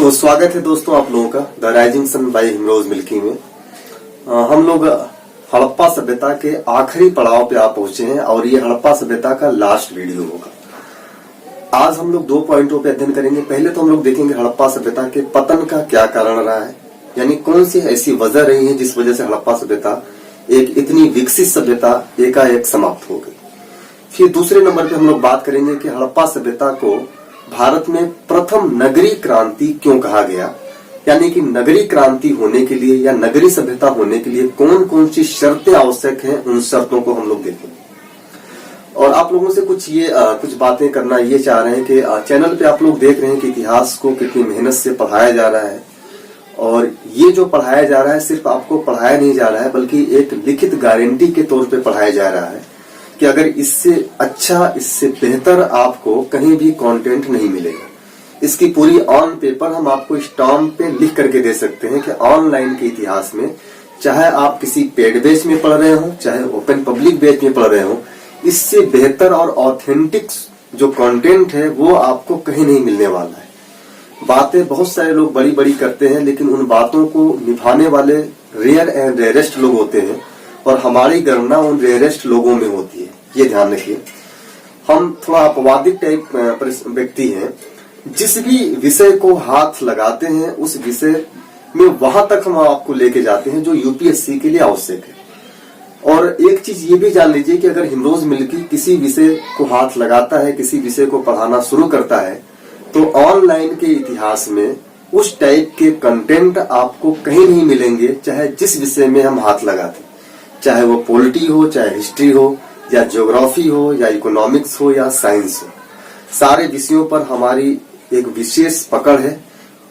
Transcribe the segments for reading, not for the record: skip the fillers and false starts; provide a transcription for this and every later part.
तो स्वागत है दोस्तों आप लोगों का द राइजिंग सन बाय हिमरोज मिल्की में। हम लोग हड़प्पा सभ्यता के आखिरी पड़ाव पे आप पहुंचे हैं और ये हड़प्पा सभ्यता का लास्ट वीडियो होगा। आज हम लोग 2 पॉइंटों पे अध्ययन करेंगे। पहले तो हम लोग देखेंगे हड़प्पा सभ्यता के पतन का क्या कारण रहा है, यानी कौन सी ऐसी वजह रही है जिस वजह से हड़प्पा सभ्यता एक इतनी विकसित सभ्यता एकाएक समाप्त हो गई। फिर दूसरे नंबर पे हम लोग बात करेंगे कि हड़प्पा सभ्यता को भारत में प्रथम नगरीय क्रांति क्यों कहा गया, यानी कि नगरीय क्रांति होने के लिए या नगरीय सभ्यता होने के लिए कौन कौन सी शर्तें आवश्यक हैं, उन शर्तों को हम लोग देखेंगे। और आप लोगों से कुछ बातें करना ये चाह रहे हैं कि चैनल पे आप लोग देख रहे हैं कि इतिहास को कितनी मेहनत से पढ़ाया जा रहा है, और ये जो पढ़ाया जा रहा है सिर्फ आपको पढ़ाया नहीं जा रहा है बल्कि एक लिखित गारंटी के तौर पे पढ़ाया जा रहा है कि अगर इससे अच्छा, इससे बेहतर आपको कहीं भी कंटेंट नहीं मिलेगा। इसकी पूरी ऑन पेपर हम आपको स्टाम्प पे लिख करके दे सकते हैं कि ऑनलाइन के इतिहास में, चाहे आप किसी पेड बैच में पढ़ रहे हो चाहे ओपन पब्लिक बैच में पढ़ रहे हो, इससे बेहतर और ऑथेंटिक जो कंटेंट है वो आपको कहीं नहीं मिलने वाला है। बातें बहुत सारे लोग बड़ी बड़ी करते हैं, लेकिन उन बातों को निभाने वाले रेयर एंड रेयरेस्ट लोग होते हैं, और हमारी गणना उन रेयरेस्ट लोगों में होती है। ये ध्यान रखिए। हम थोड़ा अपवादिक टाइप व्यक्ति हैं। जिस भी विषय को हाथ लगाते हैं उस विषय में वहां तक हम आपको लेके जाते हैं जो यूपीएससी के लिए आवश्यक है। और एक चीज ये भी जान लीजिए कि अगर हिमरोज मिल्की किसी विषय को हाथ लगाता है, किसी विषय को पढ़ाना शुरू करता है, तो ऑनलाइन के इतिहास में उस टाइप के कंटेंट आपको कहीं नहीं मिलेंगे, चाहे जिस विषय में हम हाथ लगाते, चाहे वो पॉलिटी हो, चाहे हिस्ट्री हो, या ज्योग्राफी हो, या इकोनॉमिक्स हो, या साइंस हो। सारे विषयों पर हमारी एक विशेष पकड़ है,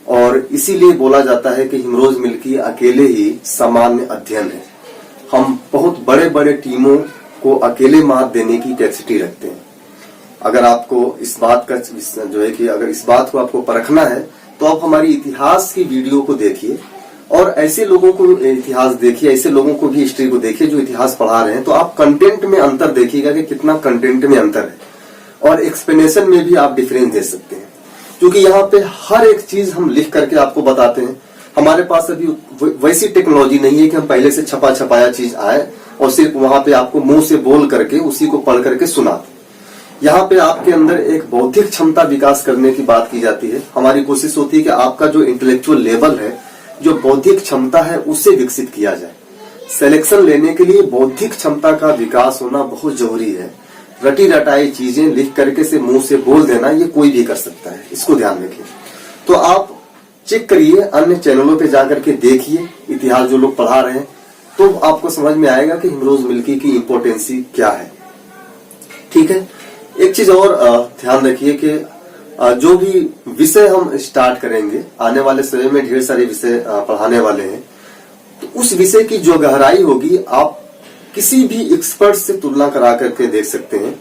और इसीलिए बोला जाता है कि हिमरोज मिल्की अकेले ही सामान्य अध्ययन है। हम बहुत बड़े बड़े टीमों को अकेले मात देने की कैपेसिटी रखते हैं। अगर आपको इस बात का जो है कि अगर इस बात को आपको परखना है तो आप हमारी इतिहास की वीडियो को देखिए, और ऐसे लोगों को इतिहास देखिए, ऐसे लोगों को भी हिस्ट्री को देखिए जो इतिहास पढ़ा रहे हैं, तो आप कंटेंट में अंतर देखिएगा कि कितना कंटेंट में अंतर है, और एक्सप्लेनेशन में भी आप डिफरेंस दे सकते हैं। क्योंकि यहाँ पे हर एक चीज हम लिख करके आपको बताते हैं। हमारे पास अभी वैसी टेक्नोलॉजी नहीं है कि हम पहले से छपा छपाया चीज आए और सिर्फ वहां पे आपको मुंह से बोल करके उसी को पढ़ करके सुनाते। यहाँ पे आपके अंदर एक बौद्धिक क्षमता विकास करने की बात की जाती है। हमारी कोशिश होती है कि आपका जो इंटेलेक्चुअल लेवल है, जो बौद्धिक क्षमता है, उसे विकसित किया जाए। सिलेक्शन लेने के लिए बौद्धिक क्षमता का विकास होना बहुत जरूरी है। रटी रटाई चीजें लिख करके से मुंह से बोल देना ये कोई भी कर सकता है, इसको ध्यान रखिए। तो आप चेक करिए, अन्य चैनलों पे जाकर के देखिए इतिहास जो लोग पढ़ा रहे हैं, तो आपको समझ में आएगा कि हिमरोज मिल्की की इंपोर्टेंसी क्या है। ठीक है। एक चीज और ध्यान रखिए कि जो भी विषय हम स्टार्ट करेंगे, आने वाले समय में ढेर सारे विषय पढ़ाने वाले हैं, तो उस विषय की जो गहराई होगी आप किसी भी एक्सपर्ट से तुलना करा करके देख सकते हैं।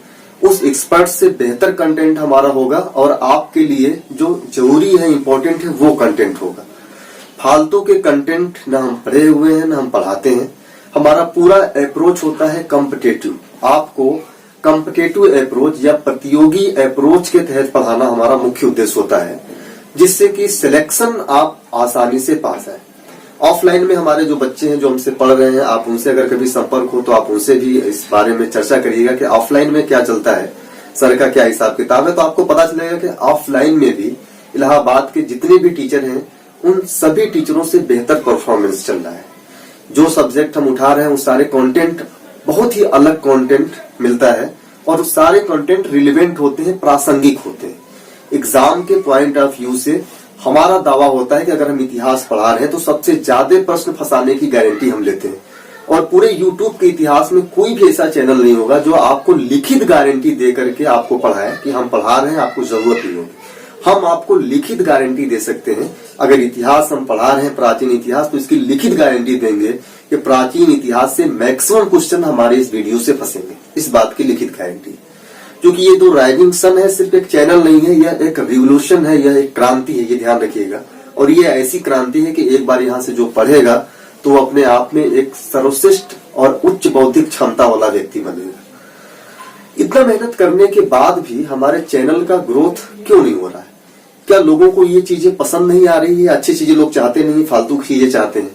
उस एक्सपर्ट से बेहतर कंटेंट हमारा होगा, और आपके लिए जो जरूरी है, इंपॉर्टेंट है, वो कंटेंट होगा। फालतू के कंटेंट न हम पढ़े हुए हैं, न हम पढ़ाते हैं। हमारा पूरा अप्रोच होता है कॉम्पिटिटिव। आपको कॉम्पिटिटिव अप्रोच या प्रतियोगी अप्रोच के तहत पढ़ाना हमारा मुख्य उद्देश्य होता है, जिससे कि सिलेक्शन आप आसानी से पास आए। ऑफलाइन में हमारे जो बच्चे हैं जो हमसे पढ़ रहे हैं, आप उनसे अगर कभी संपर्क हो तो आप उनसे भी इस बारे में चर्चा करिएगा कि ऑफलाइन में क्या चलता है, सर का क्या हिसाब किताब है। तो आपको पता चलेगा कि ऑफलाइन में भी इलाहाबाद के जितने भी टीचर हैं उन सभी टीचरों से बेहतर परफॉर्मेंस चल रहा है। जो सब्जेक्ट हम उठा रहे हैं उस सारे कंटेंट, बहुत ही अलग कंटेंट मिलता है, और सारे कंटेंट रिलेवेंट होते हैं, प्रासंगिक होते हैं। एग्जाम के पॉइंट ऑफ व्यू से हमारा दावा होता है कि अगर हम इतिहास पढ़ा रहे हैं तो सबसे ज्यादा प्रश्न फंसाने की गारंटी हम लेते हैं। और पूरे यूट्यूब के इतिहास में कोई भी ऐसा चैनल नहीं होगा जो आपको लिखित गारंटी दे करके आपको पढ़ाए कि हम पढ़ा रहे हैं, आपको जरूरत नहीं होगी। हम आपको लिखित गारंटी दे सकते हैं। अगर इतिहास हम पढ़ा रहे हैं, प्राचीन इतिहास, तो इसकी लिखित गारंटी देंगे कि प्राचीन इतिहास से मैक्सिमम क्वेश्चन हमारे इस वीडियो से फंसेंगे। इस बात की लिखित गारंटी। क्योंकि ये जो राइजिंग सन है सिर्फ एक चैनल नहीं है, यह एक रिवोल्यूशन है, यह एक क्रांति है, ये ध्यान रखिएगा। और ये ऐसी क्रांति है कि एक बार यहाँ से जो पढ़ेगा तो अपने आप में एक सर्वश्रेष्ठ और उच्च बौद्धिक क्षमता वाला व्यक्ति बनेगा। इतना मेहनत करने के बाद भी हमारे चैनल का ग्रोथ क्यों नहीं हो रहा है? क्या लोगों को ये चीजें पसंद नहीं आ रही है? अच्छी चीजें लोग चाहते नहीं, फालतू चीजें चाहते हैं?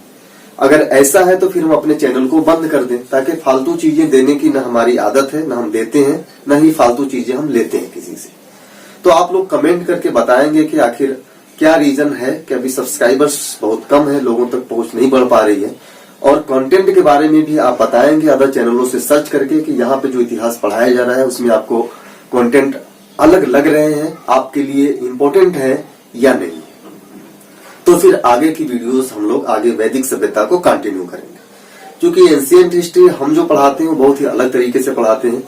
अगर ऐसा है तो फिर हम अपने चैनल को बंद कर दें, ताकि फालतू चीजें देने की न हमारी आदत है, न हम देते हैं, न ही फालतू चीजें हम लेते हैं किसी से। तो आप लोग कमेंट करके बताएंगे कि आखिर क्या रीजन है कि अभी सब्सक्राइबर्स बहुत कम है, लोगों तक पहुंच नहीं बढ़ पा रही है। और कंटेंट के बारे में भी आप बताएंगे अदर चैनलों से सर्च करके कि यहाँ पे जो इतिहास पढ़ाया जा रहा है उसमें आपको कंटेंट अलग लग रहे हैं, आपके लिए इम्पोर्टेंट है या नहीं। तो फिर आगे की वीडियोस हम लोग आगे वैदिक सभ्यता को कंटिन्यू करेंगे, क्योंकि एंशिएंट हिस्ट्री हम जो पढ़ाते हैं वो बहुत ही अलग तरीके से पढ़ाते हैं।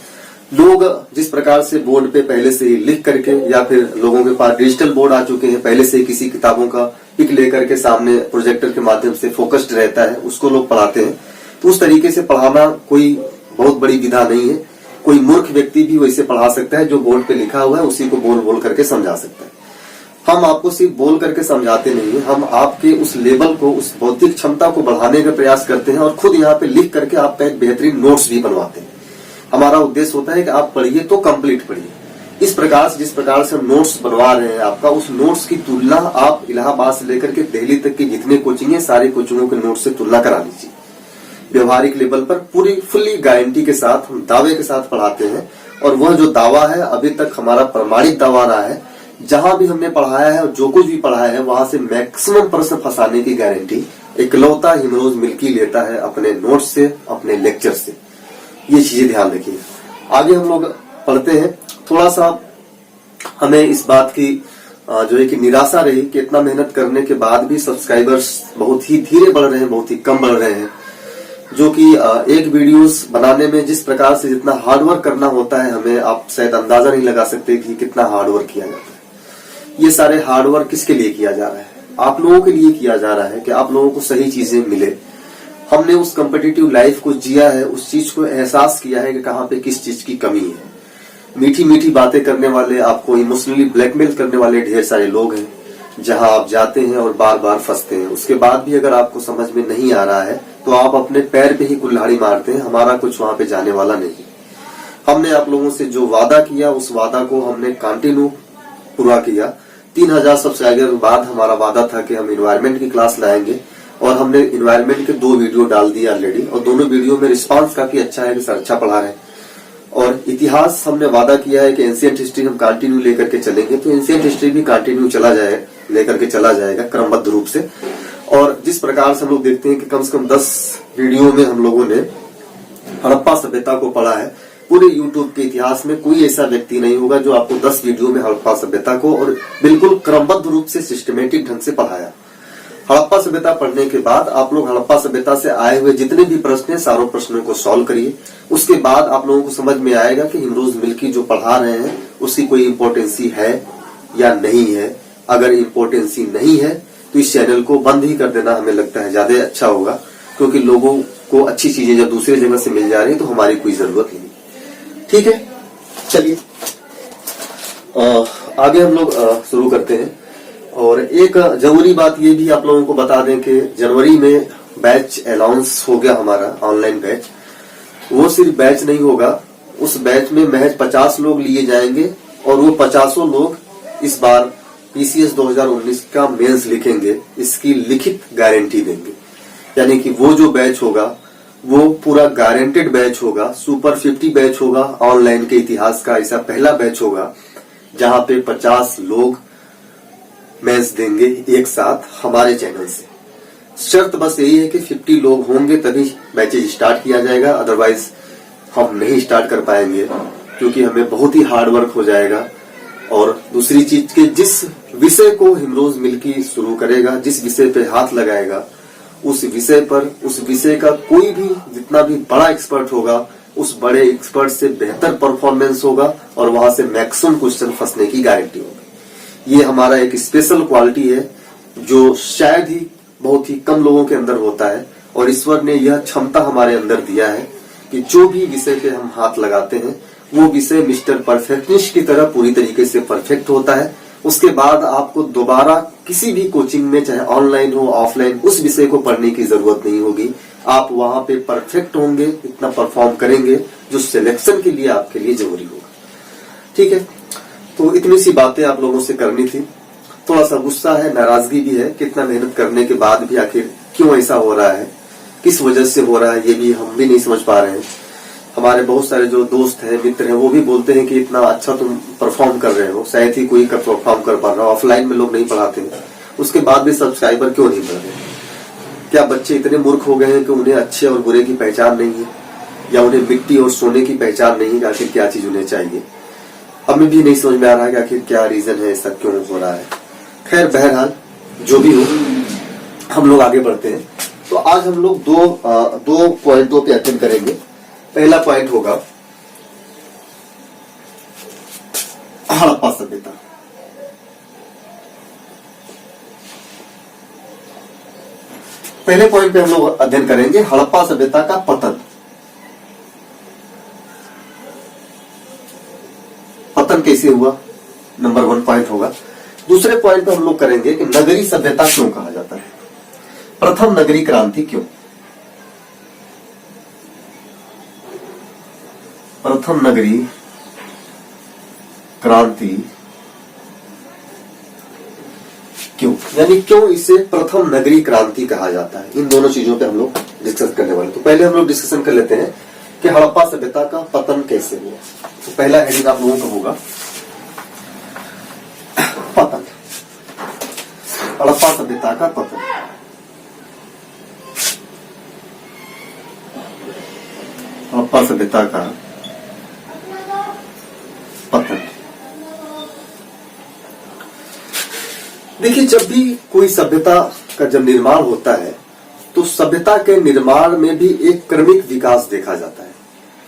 लोग जिस प्रकार से बोर्ड पे पहले से ही लिख करके, या फिर लोगों के पास डिजिटल बोर्ड आ चुके हैं, पहले से ही किसी किताबों का पिक लेकर के सामने प्रोजेक्टर के माध्यम से फोकस्ड रहता है, उसको लोग पढ़ाते हैं। तो उस तरीके से पढ़ाना कोई बहुत बड़ी विधा नहीं है। कोई मूर्ख व्यक्ति भी वैसे पढ़ा सकता है, जो बोर्ड पे लिखा हुआ है उसी को बोल बोल करके समझा सकता है। हम आपको सिर्फ बोल करके समझाते नहीं है, हम आपके उस लेवल को, उस बौद्धिक क्षमता को बढ़ाने का प्रयास करते हैं और खुद यहाँ पे लिख करके आपका एक बेहतरीन नोट्स भी बनवाते हैं। हमारा उद्देश्य होता है कि आप पढ़िए तो कंप्लीट पढ़िए। इस प्रकार से जिस प्रकार से हम नोट्स बनवा रहे हैं आपका, उस नोट्स की तुलना आप इलाहाबाद से लेकर के दिल्ली तक के जितने कोचिंग है सारे कोचिंगों के नोट्स से तुलना करा लीजिए। व्यवहारिक लेवल पर पूरी फुल्ली गारंटी के साथ, हम दावे के साथ पढ़ाते हैं। और वह जो दावा है अभी तक हमारा प्रमाणित दावा रहा है। जहां भी हमने पढ़ाया है और जो कुछ भी पढ़ाया है वहां से मैक्सिमम प्रश्न फंसाने की गारंटी इकलौता हिमरोज मिल्की लेता है, अपने नोट्स से, अपने लेक्चर से। ये चीजें ध्यान रखिए। आगे हम लोग पढ़ते हैं। थोड़ा सा हमें इस बात की जो है कि निराशा रही कि इतना मेहनत करने के बाद भी सब्सक्राइबर्स बहुत ही धीरे बढ़ रहे हैं, बहुत ही कम बढ़ रहे हैं। जो कि एक वीडियोस बनाने में जिस प्रकार से जितना हार्डवर्क करना होता है, हमें आप शायद अंदाजा नहीं लगा सकते कि कितना हार्डवर्क किया जाता है। ये सारे हार्डवर्क किसके लिए किया जा रहा है? आप लोगों के लिए किया जा रहा है कि आप लोगों को सही चीजें मिले। हमने उस कॉम्पिटिटिव लाइफ को जिया है, उस चीज को एहसास किया है कि कहाँ पे किस चीज की कमी है। मीठी मीठी बातें करने वाले, आपको इमोशनली ब्लैकमेल करने वाले ढेर सारे लोग हैं, जहां आप जाते हैं और बार बार फंसते हैं। उसके बाद भी अगर आपको समझ में नहीं आ रहा है तो आप अपने पैर पे ही कुल्हाड़ी मारते हैं। हमारा कुछ वहां पे जाने वाला नहीं। हमने आप लोगों से जो वादा किया उस वादा को हमने कंटिन्यू पूरा किया। 3000 सब्सक्राइबर के बाद हमारा वादा था कि हम एनवायरमेंट की क्लास लाएंगे, और हमने एनवायरमेंट के 2 वीडियो डाल दिए ऑलरेडी, और दोनों वीडियो में रिस्पांस काफी अच्छा है कि सर अच्छा पढ़ा रहे हैं। और इतिहास हमने वादा किया है कि एंशिएंट हिस्ट्री हम कंटिन्यू लेकर के चलेंगे, तो एंशिएंट हिस्ट्री भी कंटिन्यू लेकर के चला जाएगा क्रमबद्ध रूप से। और जिस प्रकार से हम लोग देखते हैं कि कम से कम 10 वीडियो में हम लोगों ने हड़प्पा सभ्यता को पढ़ा है। पूरे YouTube के इतिहास में कोई ऐसा व्यक्ति नहीं होगा जो आपको 10 वीडियो में हड़प्पा सभ्यता को और बिल्कुल क्रमबद्ध रूप से सिस्टमेटिक ढंग से पढ़ाया। हड़प्पा सभ्यता पढ़ने के बाद आप लोग हड़प्पा सभ्यता से आए हुए जितने भी प्रश्न हैं सारों प्रश्नों को सॉल्व करिए। उसके बाद आप लोगों को समझ में आएगा कि हिमरोज मिल्की जो पढ़ा रहे हैं उसकी कोई इम्पोर्टेंसी है या नहीं है। अगर इम्पोर्टेंसी नहीं है तो इस चैनल को बंद ही कर देना हमें लगता है ज्यादा अच्छा होगा, क्योंकि लोगों को अच्छी चीजें जब दूसरी जगह से मिल जा रही है तो हमारी कोई जरूरत नहीं। ठीक है, चलिए आगे हम लोग शुरू करते हैं। और एक जरूरी बात ये भी आप लोगों को बता दें कि जनवरी में बैच अनाउंस हो गया हमारा ऑनलाइन बैच। वो सिर्फ बैच नहीं होगा, उस बैच में महज 50 लोग लिए जाएंगे और वो 50 लोग इस बार PCS 2019 का मेंस लिखेंगे, इसकी लिखित गारंटी देंगे। यानी कि वो जो बैच होगा वो पूरा गारंटेड बैच होगा, सुपर 50 बैच होगा। ऑनलाइन के इतिहास का ऐसा पहला बैच होगा जहां पे 50 लोग मेंस देंगे एक साथ हमारे चैनल से। शर्त बस यही है कि 50 लोग होंगे तभी बैचेज स्टार्ट किया जाएगा, अदरवाइज हम नहीं स्टार्ट कर पाएंगे, क्योंकि हमें बहुत ही हार्ड वर्क हो जाएगा। और दूसरी चीज के जिस विषय को हिमरोज मिल्की शुरू करेगा, जिस विषय पे हाथ लगाएगा, उस विषय पर, उस विषय का कोई भी जितना भी बड़ा एक्सपर्ट होगा उस बड़े एक्सपर्ट से बेहतर परफॉर्मेंस होगा और वहां से मैक्सिमम क्वेश्चन फंसने की गारंटी होगी। ये हमारा एक स्पेशल क्वालिटी है जो शायद ही बहुत ही कम लोगों के अंदर होता है, और ईश्वर ने यह क्षमता हमारे अंदर दिया है कि जो भी विषय पे हम हाथ लगाते हैं वो विषय मिस्टर परफेक्टनिस्ट की तरह पूरी तरीके से परफेक्ट होता है। उसके बाद आपको दोबारा किसी भी कोचिंग में, चाहे ऑनलाइन हो ऑफलाइन, उस विषय को पढ़ने की जरूरत नहीं होगी। आप वहां पे परफेक्ट होंगे, इतना परफॉर्म करेंगे जो सिलेक्शन के लिए आपके लिए जरूरी होगा। ठीक है, तो इतनी सी बातें आप लोगों से करनी थी। थोड़ा सा गुस्सा है, नाराजगी भी है, कितना मेहनत करने के बाद भी आखिर क्यों ऐसा हो रहा है, किस वजह से हो रहा है, ये भी हम भी नहीं समझ पा रहे हैं। हमारे बहुत सारे जो दोस्त हैं, मित्र हैं, वो भी बोलते हैं कि इतना अच्छा तुम परफॉर्म कर रहे हो, शायद ही कोई का परफॉर्म कर पा रहा हो। ऑफलाइन में लोग नहीं पढ़ाते हैं, उसके बाद भी सब्सक्राइबर क्यों नहीं बढ़ रहे? क्या बच्चे इतने मूर्ख हो गए हैं कि उन्हें अच्छे और बुरे की पहचान नहीं है, या उन्हें मिट्टी और सोने की पहचान नहीं है कि आखिर क्या चीज उन्हें चाहिए? हमें भी नहीं समझ में आ रहा है कि आखिर क्या रीजन है, ऐसा क्यों हो रहा है। खैर बहरहाल जो भी हो, हम लोग आगे बढ़ते हैं। तो आज हम लोग दो पॉइंटों पे अध्ययन करेंगे। पहला पॉइंट होगा हड़प्पा सभ्यता। पहले पॉइंट पे हम लोग अध्ययन करेंगे हड़प्पा सभ्यता का पतन। पतन कैसे हुआ, नंबर 1 पॉइंट होगा। दूसरे पॉइंट पे हम लोग करेंगे कि नगरी सभ्यता क्यों कहा जाता है, प्रथम नगरी क्रांति क्यों, प्रथम नगरी क्रांति क्यों, यानी क्यों इसे प्रथम नगरी क्रांति कहा जाता है। इन दोनों चीजों पे हम लोग डिस्कस करने वाले। तो पहले हम लोग डिस्कशन कर लेते हैं कि हड़प्पा सभ्यता का पतन कैसे हुआ। तो पहला हेडिंग आप लोगों का होगा पतन, हड़प्पा सभ्यता का पतन। हड़प्पा सभ्यता का पतन। देखिए, जब भी कोई सभ्यता का जब निर्माण होता है तो सभ्यता के निर्माण में भी एक क्रमिक विकास देखा जाता है।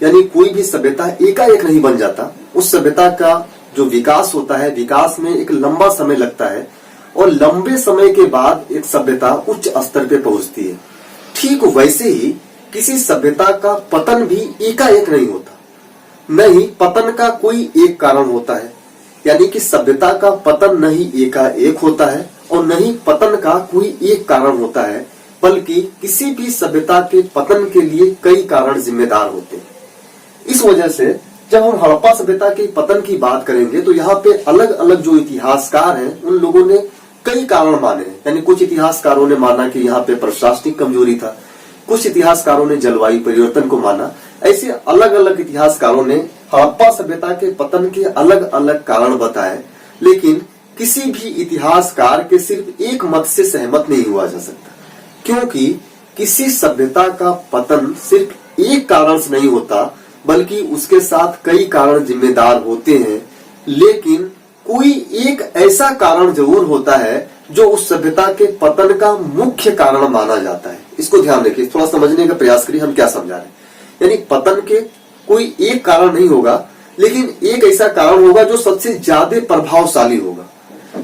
यानी कोई भी सभ्यता एकाएक नहीं बन जाता। उस सभ्यता का जो विकास होता है, विकास में एक लंबा समय लगता है और लंबे समय के बाद एक सभ्यता उच्च स्तर पे पहुंचती है। ठीक वैसे ही किसी सभ्यता का पतन भी एकाएक नहीं होता। नहीं, पतन का कोई एक कारण होता है। यानी कि सभ्यता का पतन नहीं एकाएक होता है और नहीं पतन का कोई एक कारण होता है, बल्कि किसी भी सभ्यता के पतन के लिए कई कारण जिम्मेदार होते हैं। इस वजह से जब हम हड़प्पा सभ्यता के पतन की बात करेंगे तो यहाँ पे अलग अलग जो इतिहासकार हैं उन लोगों ने कई कारण माने हैं। यानी कुछ इतिहासकारों ने माना कि यहाँ पे प्रशासनिक कमजोरी था, कुछ इतिहासकारों ने जलवायु परिवर्तन को माना। ऐसे अलग अलग इतिहासकारों ने हड़प्पा सभ्यता के पतन के अलग अलग कारण बताए, लेकिन किसी भी इतिहासकार के सिर्फ एक मत से सहमत नहीं हुआ जा सकता, क्योंकि किसी सभ्यता का पतन सिर्फ एक कारण से नहीं होता, बल्कि उसके साथ कई कारण जिम्मेदार होते हैं। लेकिन कोई एक ऐसा कारण जरूर होता है जो उस सभ्यता के पतन का मुख्य कारण माना जाता है। इसको ध्यान रखिए, थोड़ा समझने का प्रयास करिए हम क्या समझा रहे हैं। यानी पतन के कोई एक कारण नहीं होगा, लेकिन एक ऐसा कारण होगा जो सबसे ज्यादा प्रभावशाली होगा।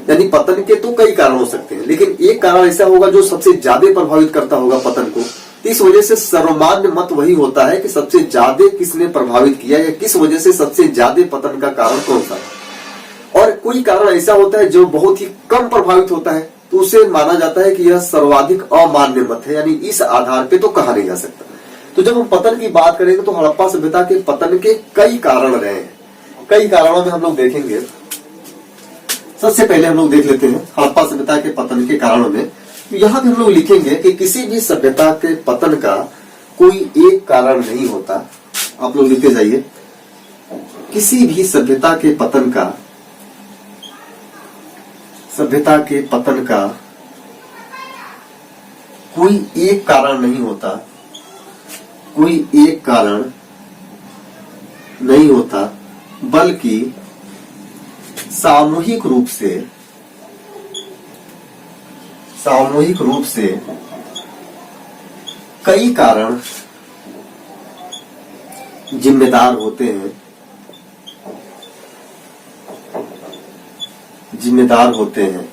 यानी पतन के तो कई कारण हो सकते हैं, लेकिन एक कारण ऐसा होगा जो सबसे ज्यादा प्रभावित करता होगा पतन को। इस वजह से सर्वमान्य मत वही होता है कि सबसे ज्यादा किसने प्रभावित किया या किस वजह से सबसे ज्यादा पतन का कारण कौन सा है। और कोई कारण ऐसा होता है जो बहुत ही कम प्रभावित होता है, तो उसे माना जाता है कि यह सर्वाधिक अमान्य मत है, यानी इस आधार पे तो कहा नहीं जा सकता। तो जब हम पतन की बात करेंगे तो हड़प्पा सभ्यता के पतन के कई कारण रहे हैं। कई कारणों में हम लोग देखेंगे। सबसे पहले हम लोग देख लेते हैं हड़प्पा सभ्यता के पतन के कारणों में। तो यहाँ पे हम लोग लिखेंगे कि किसी भी सभ्यता के पतन का कोई एक कारण नहीं होता। आप लोग लिखते जाइए, किसी भी सभ्यता के पतन का कोई एक कारण नहीं होता, कोई एक कारण नहीं होता, बल्कि सामूहिक रूप से कई कारण जिम्मेदार होते हैं।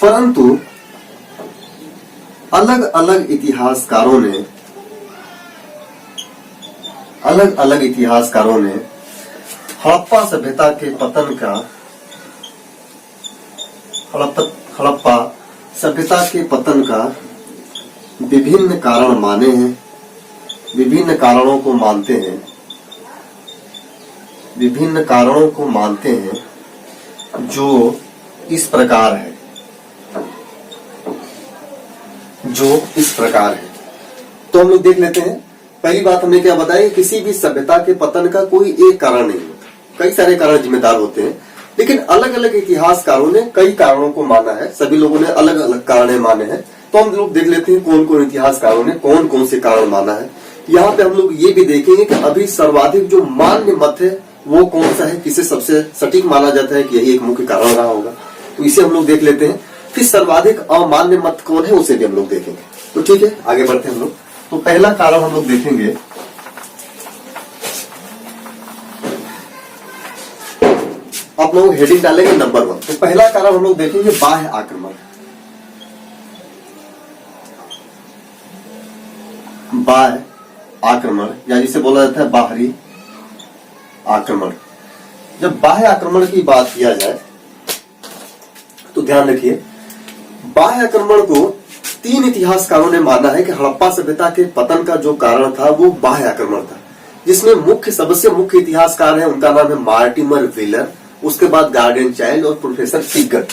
परंतु अलग अलग इतिहासकारों ने हड़प्पा सभ्यता के पतन का हड़प्पा सभ्यता के पतन का विभिन्न कारण माने हैं, विभिन्न कारणों को मानते हैं जो इस प्रकार है। जो इस प्रकार है। तो हम लोग देख लेते हैं। पहली बात हमने क्या बताया, किसी भी सभ्यता के पतन का कोई एक कारण नहीं होता, कई सारे कारण जिम्मेदार होते हैं, लेकिन अलग अलग इतिहासकारों ने कई कारणों को माना है, सभी लोगों ने अलग अलग कारण माने हैं। तो हम लोग देख लेते हैं कौन कौन इतिहासकारों ने कौन कौन से कारण माना है। यहाँ पे हम लोग ये भी देखेंगे कि अभी सर्वाधिक जो मान्य मत है वो कौन सा है, किसे सबसे सटीक माना जाता है कि यही एक मुख्य कारण रहा होगा, तो इसे हम लोग देख लेते हैं। फिर सर्वाधिक अमान्य मत कौन है उसे भी हम लोग देखेंगे। तो ठीक है, आगे बढ़ते हैं हम लोग। तो पहला कारण हम लोग देखेंगे, आप लोग हेडिंग डालेंगे नंबर 1। तो पहला कारण हम लोग देखेंगे बाह्य आक्रमण। बाह्य आक्रमण या जिसे बोला जाता है बाहरी आक्रमण। जब बाह्य आक्रमण की बात किया जाए तो ध्यान रखिए, बाह्य आक्रमण को 3 इतिहासकारों ने माना है कि हड़प्पा सभ्यता के पतन का जो कारण था वो बाह्य आक्रमण था, जिसमें सबसे मुख्य इतिहासकार है, उनका नाम है मार्टिमर व्हीलर, उसके बाद गार्डियन चाइल्ड और प्रोफेसर पिगट।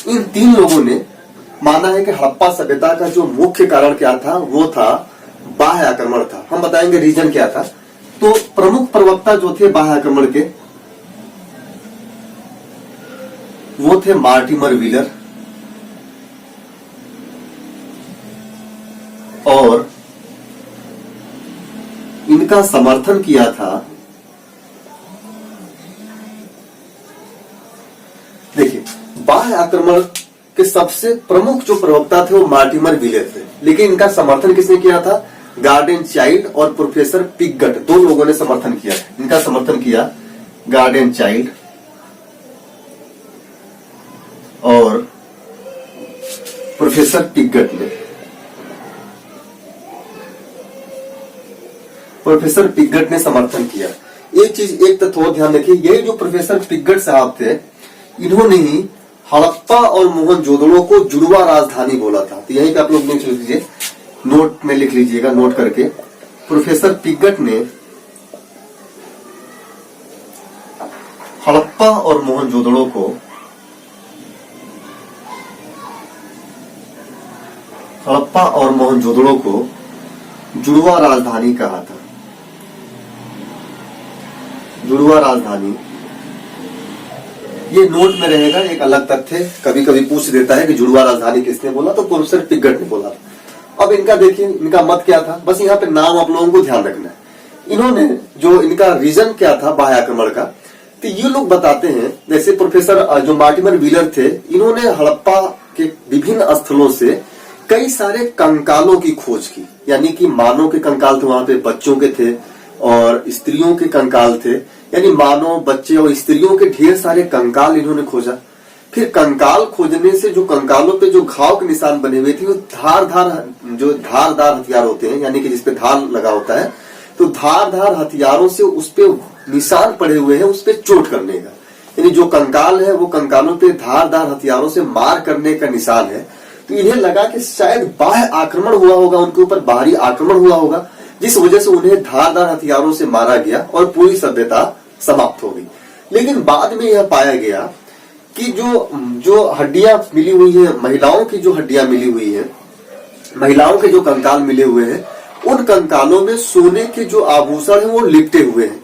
इन 3 लोगों ने माना है कि हड़प्पा सभ्यता का जो मुख्य कारण क्या था वो था बाह्य आक्रमण था। हम बताएंगे रीजन क्या था। तो प्रमुख प्रवक्ता जो थे बाह्य आक्रमण के वो थे मार्टिमर व्हीलर और इनका समर्थन किया था, देखिए बाह्य आक्रमण के सबसे प्रमुख जो प्रवक्ता थे वो मार्टिमर व्हीलर थे, लेकिन इनका समर्थन किसने किया था, गार्डियन चाइल्ड और प्रोफेसर पिगट, 2 लोगों ने समर्थन किया। इनका समर्थन किया गार्डियन चाइल्ड और प्रोफेसर पिगट ने। प्रोफेसर पिगट ने समर्थन किया। एक तथ्य और ध्यान रखिए, ये जो प्रोफेसर पिगट साहब थे, इन्होंने ही हड़प्पा और मोहनजोदड़ो को जुड़वा राजधानी बोला था। तो यहीं पे आप लोग लिख लीजिए, नोट में लिख लीजिएगा, नोट करके। प्रोफेसर पिगट ने हड़प्पा और मोहनजोदड़ो को जुड़वा राजधानी कहा था। जुड़वा राजधानी ये नोट में रहेगा। एक अलग तथ्य कभी कभी पूछ देता है कि जुड़वा राजधानी किसने बोला, तो प्रोफेसर पिगट ने बोला। अब इनका देखिए, इनका मत क्या था, बस यहाँ पे नाम आप लोगों को ध्यान रखना है। इन्होंने जो इनका रीजन क्या था बाह्य आक्रमण का, तो ये लोग बताते हैं, जैसे प्रोफेसर जो मार्टिमर व्हीलर थे, इन्होंने हड़प्पा के विभिन्न स्थलों से कई सारे कंकालों की खोज की, यानी कि मानव के कंकाल थे, वहां पे बच्चों के थे और स्त्रियों के कंकाल थे, यानी मानव, बच्चे और स्त्रियों के ढेर सारे कंकाल इन्होंने खोजा। फिर कंकाल खोजने से जो कंकालों पे जो घाव के निशान बने हुए थे, वो धारदार हथियार होते हैं, यानी कि जिसपे धार लगा होता है, तो धारदार हथियारों से उस पे निशान पड़े हुए हैं, उस पे चोट करने का, यानी जो कंकाल है वो कंकालों पे धारदार हथियारों से मार करने का निशान है। तो इन्हें लगा कि शायद बाह्य आक्रमण हुआ होगा, उनके ऊपर बाहरी आक्रमण हुआ होगा, जिस वजह से उन्हें धारदार हथियारों से मारा गया और पूरी सभ्यता समाप्त हो गई। लेकिन बाद में यह पाया गया कि जो हड्डियां मिली हुई है, महिलाओं की जो हड्डियां मिली हुई है, महिलाओं के जो कंकाल मिले हुए हैं, उन कंकालों में सोने के जो आभूषण है वो लिपटे हुए हैं।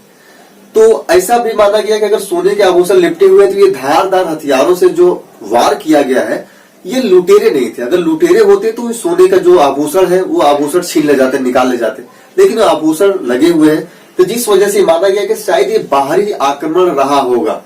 तो ऐसा भी माना गया कि अगर सोने के आभूषण लिपटे हुए हैं तो ये धारदार हथियारों से जो वार किया गया है, ये लुटेरे नहीं थे। अगर लुटेरे होते तो सोने का जो आभूषण है वो आभूषण छीन ले जाते, निकाल ले जाते, लेकिन आभूषण लगे हुए हैं, तो जिस वजह से माना गया कि शायद ये बाहरी आक्रमण रहा होगा।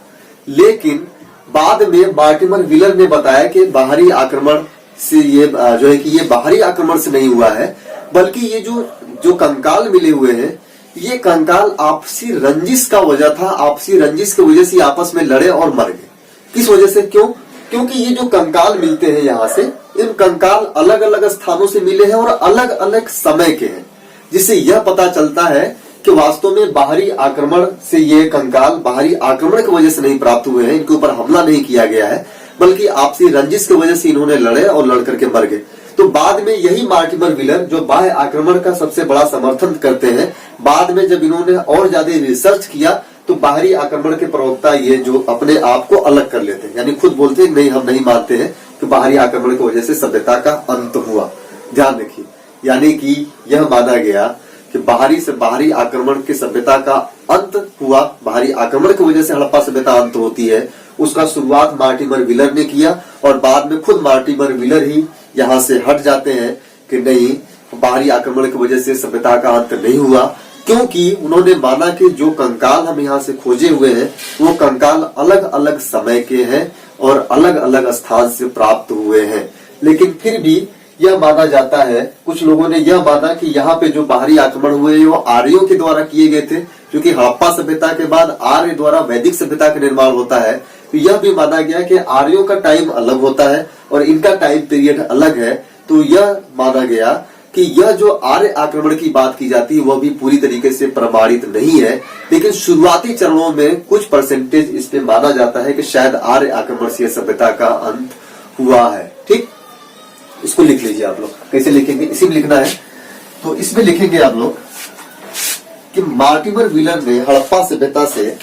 लेकिन बाद में मार्टिमर व्हीलर ने बताया कि बाहरी आक्रमण से ये जो है कि ये बाहरी आक्रमण से नहीं हुआ है, बल्कि ये जो कंकाल मिले हुए हैं, ये कंकाल आपसी रंजिश का वजह था। आपसी रंजिश की वजह से आपस में लड़े और मर गए। किस वजह से? क्योंकि ये जो कंकाल मिलते हैं यहाँ से, इन कंकाल अलग अलग स्थानों से मिले हैं और अलग अलग समय के हैं, जिससे यह पता चलता है कि वास्तव में बाहरी आक्रमण से ये कंकाल बाहरी आक्रमण की वजह से नहीं प्राप्त हुए हैं, इनके ऊपर हमला नहीं किया गया है, बल्कि आपसी रंजिश की वजह से इन्होंने लड़े और लड़ करके मर गए। तो बाद में यही मार्टिमर व्हीलर, जो बाह्य आक्रमण का सबसे बड़ा समर्थन करते हैं, बाद में जब इन्होंने और ज्यादा रिसर्च किया तो बाहरी आक्रमण के प्रवक्ता ये जो अपने आप को अलग कर लेते हैं, यानी खुद बोलते हैं नहीं, हम नहीं मानते हैं कि बाहरी आक्रमण की वजह से सभ्यता का अंत हुआ। ध्यान रखिए, यानी कि यह माना गया कि बाहरी से बाहरी आक्रमण की सभ्यता का अंत हुआ। बाहरी आक्रमण की वजह से हड़प्पा सभ्यता अंत होती है। उसका शुरुआत मार्टिमर व्हीलर ने किया और बाद में खुद मार्टिमर व्हीलर ही यहां से हट जाते हैं कि नहीं, बाहरी आक्रमण की वजह से सभ्यता का अंत नहीं हुआ, क्योंकि उन्होंने माना कि जो कंकाल हम यहाँ से खोजे हुए हैं वो कंकाल अलग अलग समय के हैं और अलग अलग स्थान से प्राप्त हुए हैं। लेकिन फिर भी यह माना जाता है, कुछ लोगों ने यह माना कि यहाँ पे जो बाहरी आक्रमण हुए वो आर्यों के द्वारा किए गए थे, क्योंकि हड़प्पा सभ्यता के बाद आर्य द्वारा वैदिक सभ्यता का निर्माण होता है। तो यह भी माना गया कि आर्यों का टाइम अलग होता है और इनका टाइम पीरियड अलग है। तो यह माना गया कि यह जो आर्य आक्रमण की बात की जाती है वह भी पूरी तरीके से प्रमाणित नहीं है, लेकिन शुरुआती चरणों में कुछ परसेंटेज इस पे माना जाता है कि शायद आर्य आक्रमण से सभ्यता का अंत हुआ है। ठीक, इसको लिख लीजिए आप लोग। कैसे लिखेंगे, इसी में लिखना है। तो इसमें लिखेंगे आप लोग कि मार्टिमर व्हीलर ने हड़प्पा सभ्यता से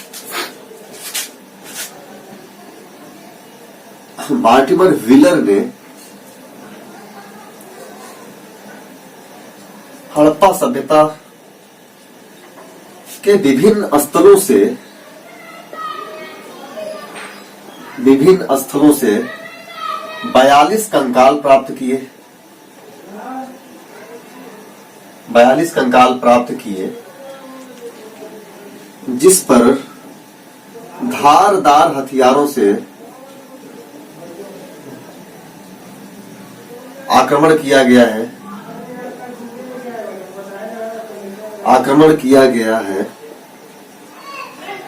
हड़प्पा सभ्यता के विभिन्न स्थलों से 42 कंकाल प्राप्त किए। 42 कंकाल प्राप्त किए जिस पर धारदार हथियारों से आक्रमण किया गया है।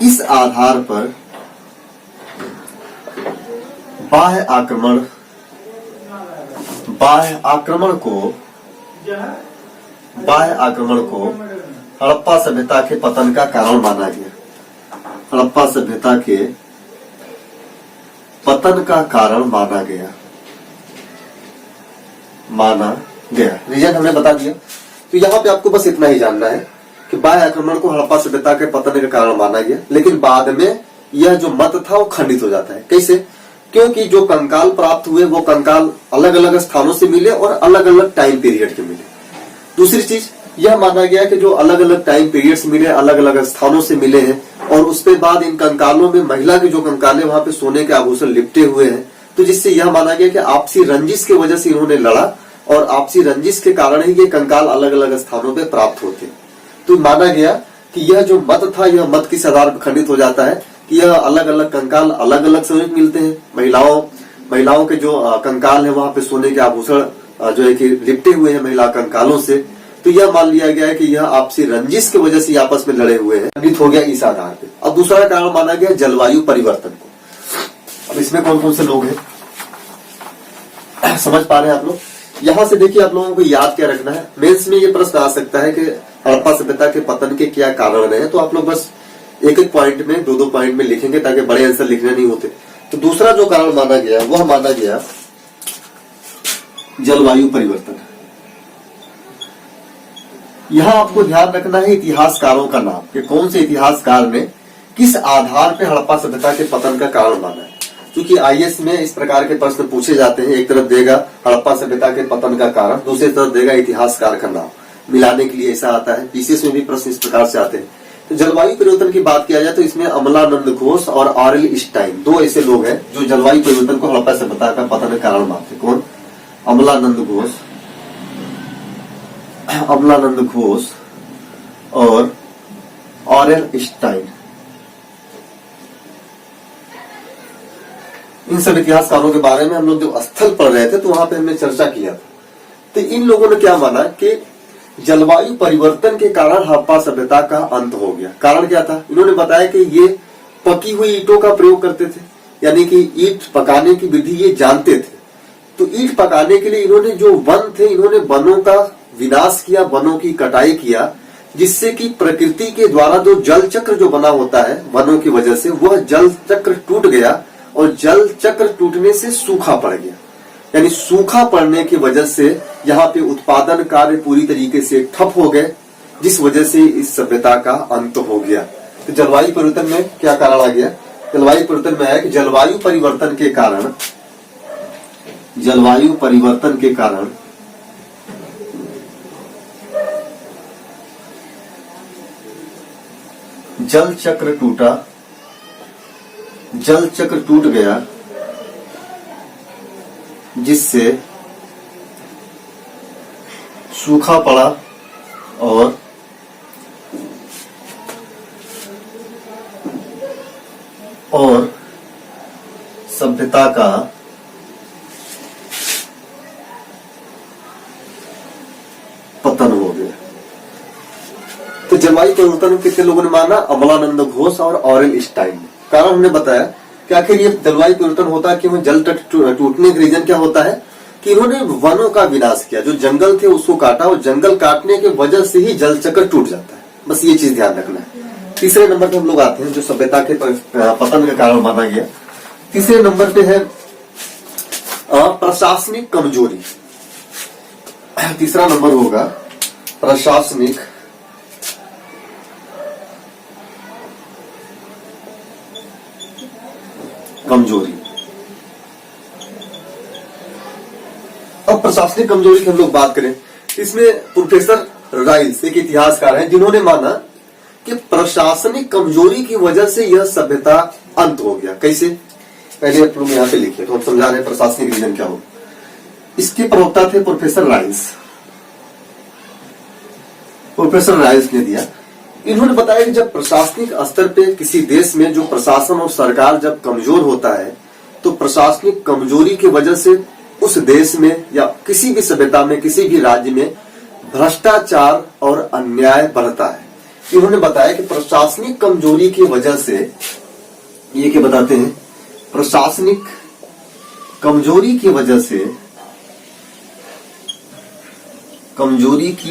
इस आधार पर बाह्य आक्रमण को हड़प्पा सभ्यता के पतन का कारण माना गया। हड़प्पा सभ्यता के पतन का कारण माना गया। रीजन हमने बता दिया। तो यहाँ पे आपको बस इतना ही जानना है कि बाह्य आक्रमण को हड़प्पा सभ्यता के पतन का कारण माना गया, लेकिन बाद में यह जो मत था वो खंडित हो जाता है। कैसे? क्योंकि जो कंकाल प्राप्त हुए वो कंकाल अलग अलग स्थानों से मिले और अलग अलग टाइम पीरियड के मिले। दूसरी चीज यह माना गया कि जो अलग अलग टाइम पीरियड से मिले, अलग अलग स्थानों से मिले हैं, और उसके बाद इन कंकालों में महिला के जो कंकाल है वहां पे सोने के आभूषण लिपटे हुए हैं। तो जिससे यह माना गया कि आपसी रंजिश की वजह से इन्होंने लड़ा और आपसी रंजिश के कारण ही ये कंकाल अलग अलग स्थानों पे प्राप्त होते। तो माना गया कि यह जो मत था यह मत किस आधार पर खंडित हो जाता है कि यह अलग अलग कंकाल अलग अलग समय मिलते हैं। महिलाओं के जो कंकाल है वहां पे सोने के आभूषण जो है कि लिपटे हुए हैं महिला कंकालों से। तो यह मान लिया गया है कि यह आपसी रंजिश की वजह से आपस में लड़े हुए हैं, खंडित हो गया इस आधार पे। अब दूसरा कारण माना गया जलवायु परिवर्तन को। अब इसमें कौन कौन से लोग हैं समझ पा रहे हैं आप लोग? यहां से देखिए आप लोगों को याद क्या रखना है। मेंस में ये प्रश्न आ सकता है कि हड़प्पा सभ्यता के पतन के क्या कारण रहे हैं। तो आप लोग बस एक एक पॉइंट में, दो पॉइंट में लिखेंगे ताकि बड़े आंसर लिखने नहीं होते। तो दूसरा जो कारण माना गया वह माना गया जलवायु परिवर्तन। यहां आपको ध्यान रखना है इतिहासकारों का नाम, कि कौन से इतिहासकार ने किस आधार पर हड़प्पा सभ्यता के पतन का कारण माना है। क्योंकि आईएएस में इस प्रकार के प्रश्न पूछे जाते हैं। एक तरफ देगा हड़प्पा सभ्यता के पतन का कारण, दूसरी तरफ देगा इतिहासकार का नाम, मिलाने के लिए ऐसा आता है। पीसीएस में भी प्रश्न इस प्रकार से आते हैं। तो जलवायु परिवर्तन की बात किया जाए तो इसमें अमलानंद घोष और आरएल स्टाइन दो ऐसे लोग हैं जो जलवायु परिवर्तन को हड़प्पा सभ्यता का पतन का कारण मानते हैं। कौन? अमलानंद घोष और आरएल स्टाइन। इन सब इतिहासकारों के बारे में हम लोग जो स्थल पढ़ रहे थे तो वहां पे हमने चर्चा किया था। तो इन लोगों ने क्या माना कि जलवायु परिवर्तन के कारण हड़प्पा सभ्यता का अंत हो गया। कारण क्या था? इन्होंने बताया कि ये पकी हुई ईंटों का प्रयोग करते थे, यानी कि ईंट पकाने की विधि ये जानते थे। तो ईंट पकाने के लिए इन्होंने जो वन थे, इन्होंने वनों का विनाश किया, वनों की कटाई किया, जिससे कि प्रकृति के द्वारा जो जल चक्र जो बना होता है वनों की वजह से, वह जल चक्र टूट गया और जल चक्र टूटने से सूखा पड़ गया। यानी सूखा पड़ने की वजह से यहाँ पे उत्पादन कार्य पूरी तरीके से ठप हो गए, जिस वजह से इस सभ्यता का अंत हो गया। तो जलवायु परिवर्तन में क्या कारण आ गया? जलवायु परिवर्तन में है कि जलवायु परिवर्तन के कारण जल चक्र टूटा, जल चक्र टूट गया, जिससे सूखा पड़ा और सभ्यता का पतन हो गया। तो जलवायु परिवर्तन कितने लोगों ने माना? अमलानंद घोष और ऑरेल स्टाइन ने। कारण हमने बताया कि आखिर ये जलवायु परिवर्तन होता है क्यों? जल तट टूटने का रीजन क्या होता है कि इन्होंने वनों का विनाश किया, जो जंगल थे उसको काटा, और जंगल काटने की वजह से ही जल चक्र टूट जाता है। बस ये चीज ध्यान रखना है। तीसरे नंबर पे हम लोग आते हैं जो सभ्यता के पतन का कारण माना गया। तीसरे नंबर पे है प्रशासनिक कमजोरी। तीसरा नंबर होगा प्रशासनिक कमजोरी। अब प्रशासनिक कमजोरी की हम लोग बात करें, इसमें प्रोफेसर राइल्स एक इतिहासकार हैं जिन्होंने माना कि प्रशासनिक कमजोरी की वजह से यह सभ्यता अंत हो गया। कैसे? पहले आप लोग यहां पे लिखिए तो हम समझा रहे हैं प्रशासनिक रीजन क्या हो। इसके प्रवक्ता थे प्रोफेसर राइल्स। प्रोफेसर राइल्स ने दिया, इन्होंने बताया कि जब प्रशासनिक स्तर पे किसी देश में जो प्रशासन और सरकार जब कमजोर होता है तो प्रशासनिक कमजोरी की वजह से उस देश में या किसी भी सभ्यता में, किसी भी राज्य में भ्रष्टाचार और अन्याय बढ़ता है। इन्होंने बताया कि प्रशासनिक कमजोरी की वजह से, ये क्या बताते हैं, प्रशासनिक कमजोरी की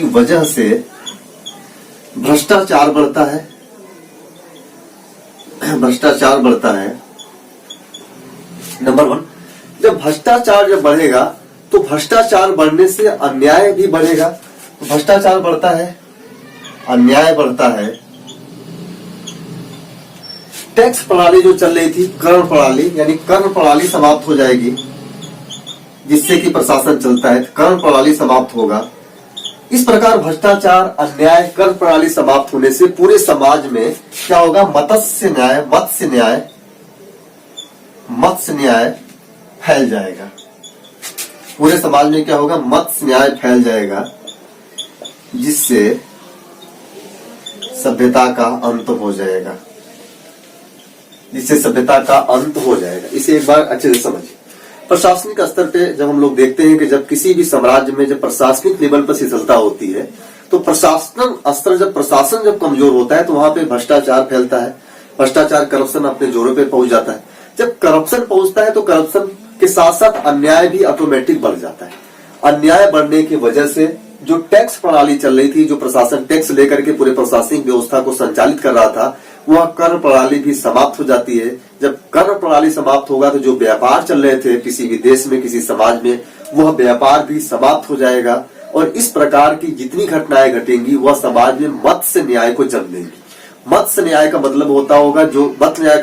वजह से भ्रष्टाचार बढ़ता है। भ्रष्टाचार बढ़ता है नंबर 1। जब भ्रष्टाचार बढ़ेगा तो भ्रष्टाचार बढ़ने से अन्याय भी बढ़ेगा। भ्रष्टाचार बढ़ता है, अन्याय बढ़ता है। टैक्स प्रणाली जो चल रही थी, कर प्रणाली, यानी कर प्रणाली समाप्त हो जाएगी, जिससे कि प्रशासन चलता है। कर प्रणाली समाप्त होगा। इस प्रकार भ्रष्टाचार, अन्याय, कर प्रणाली समाप्त होने से पूरे समाज में क्या होगा? मत्स्य न्याय फैल जाएगा। पूरे समाज में क्या होगा? मत्स्य न्याय फैल जाएगा, जिससे सभ्यता का अंत हो जाएगा। इसे एक बार अच्छे से समझिए। प्रशासनिक स्तर पे जब हम लोग देखते हैं कि जब किसी भी साम्राज्य में जब प्रशासनिक लेवल पर शिथिलता होती है तो प्रशासन जब कमजोर होता है तो वहां पे भ्रष्टाचार फैलता है। भ्रष्टाचार, करप्शन अपने जोरों पे पहुंच जाता है। जब करप्शन पहुंचता है तो करप्शन के साथ साथ अन्याय भी ऑटोमेटिक बढ़ जाता है। अन्याय बढ़ने की वजह से जो टैक्स प्रणाली चल रही थी, जो प्रशासन टैक्स लेकर के पूरे प्रशासनिक व्यवस्था को संचालित कर रहा था, वह कर प्रणाली भी समाप्त हो जाती है। जब कर प्रणाली समाप्त होगा तो जो व्यापार चल रहे थे किसी भी देश में, किसी समाज में, वह व्यापार भी समाप्त हो जाएगा। और इस प्रकार की जितनी घटनाएं घटेंगी वह समाज में मत्स्य न्याय को जन्म देंगी। मत्स्य न्याय का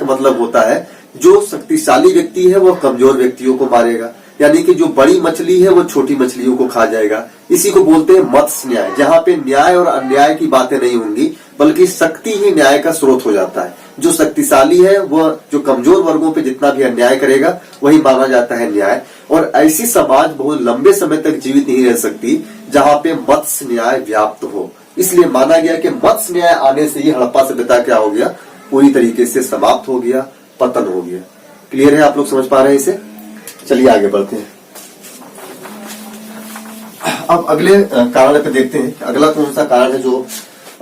मतलब होता है जो शक्तिशाली व्यक्ति है वह कमजोर व्यक्तियों को मारेगा, यानी कि जो बड़ी मछली है वो छोटी मछलियों को खा जाएगा। इसी को बोलते हैं मत्स्य न्याय, जहां पे न्याय और अन्याय की बातें नहीं होंगी बल्कि शक्ति ही न्याय का स्रोत हो जाता है। जो शक्तिशाली है वह जो कमजोर वर्गों पे जितना भी अन्याय करेगा वही माना जाता है न्याय। और ऐसी समाज बहुत लंबे समय तक जीवित नहीं रह सकती जहां पे मत्स्य न्याय व्याप्त हो। इसलिए माना गया कि मत्स्य न्याय आने से ही हड़प्पा सभ्यता क्या हो गया? पूरी तरीके से समाप्त हो गया, पतन हो गया। क्लियर है? आप लोग समझ पा रहे हैं इसे? चलिए आगे बढ़ते हैं। अब अगले कारण पे देखते हैं। अगला कौन सा कारण है जो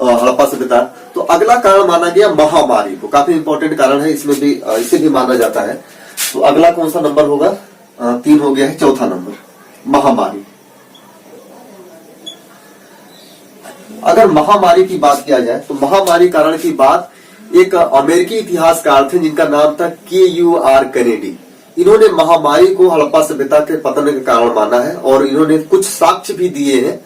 हड़प्पा सभ्यता? तो अगला कारण माना गया महामारी को। काफी इंपॉर्टेंट कारण है, इसमें भी इसे भी माना जाता है। तो अगला कौन सा नंबर होगा? 3 हो गया है। चौथा नंबर महामारी। अगर महामारी की बात किया जाए तो महामारी कारण की बात एक अमेरिकी इतिहासकार थे जिनका नाम था KUR कैनेडी। इन्होंने महामारी को हड़प्पा सभ्यता के पतन का कारण माना है और इन्होंने कुछ साक्ष्य भी दिए हैं,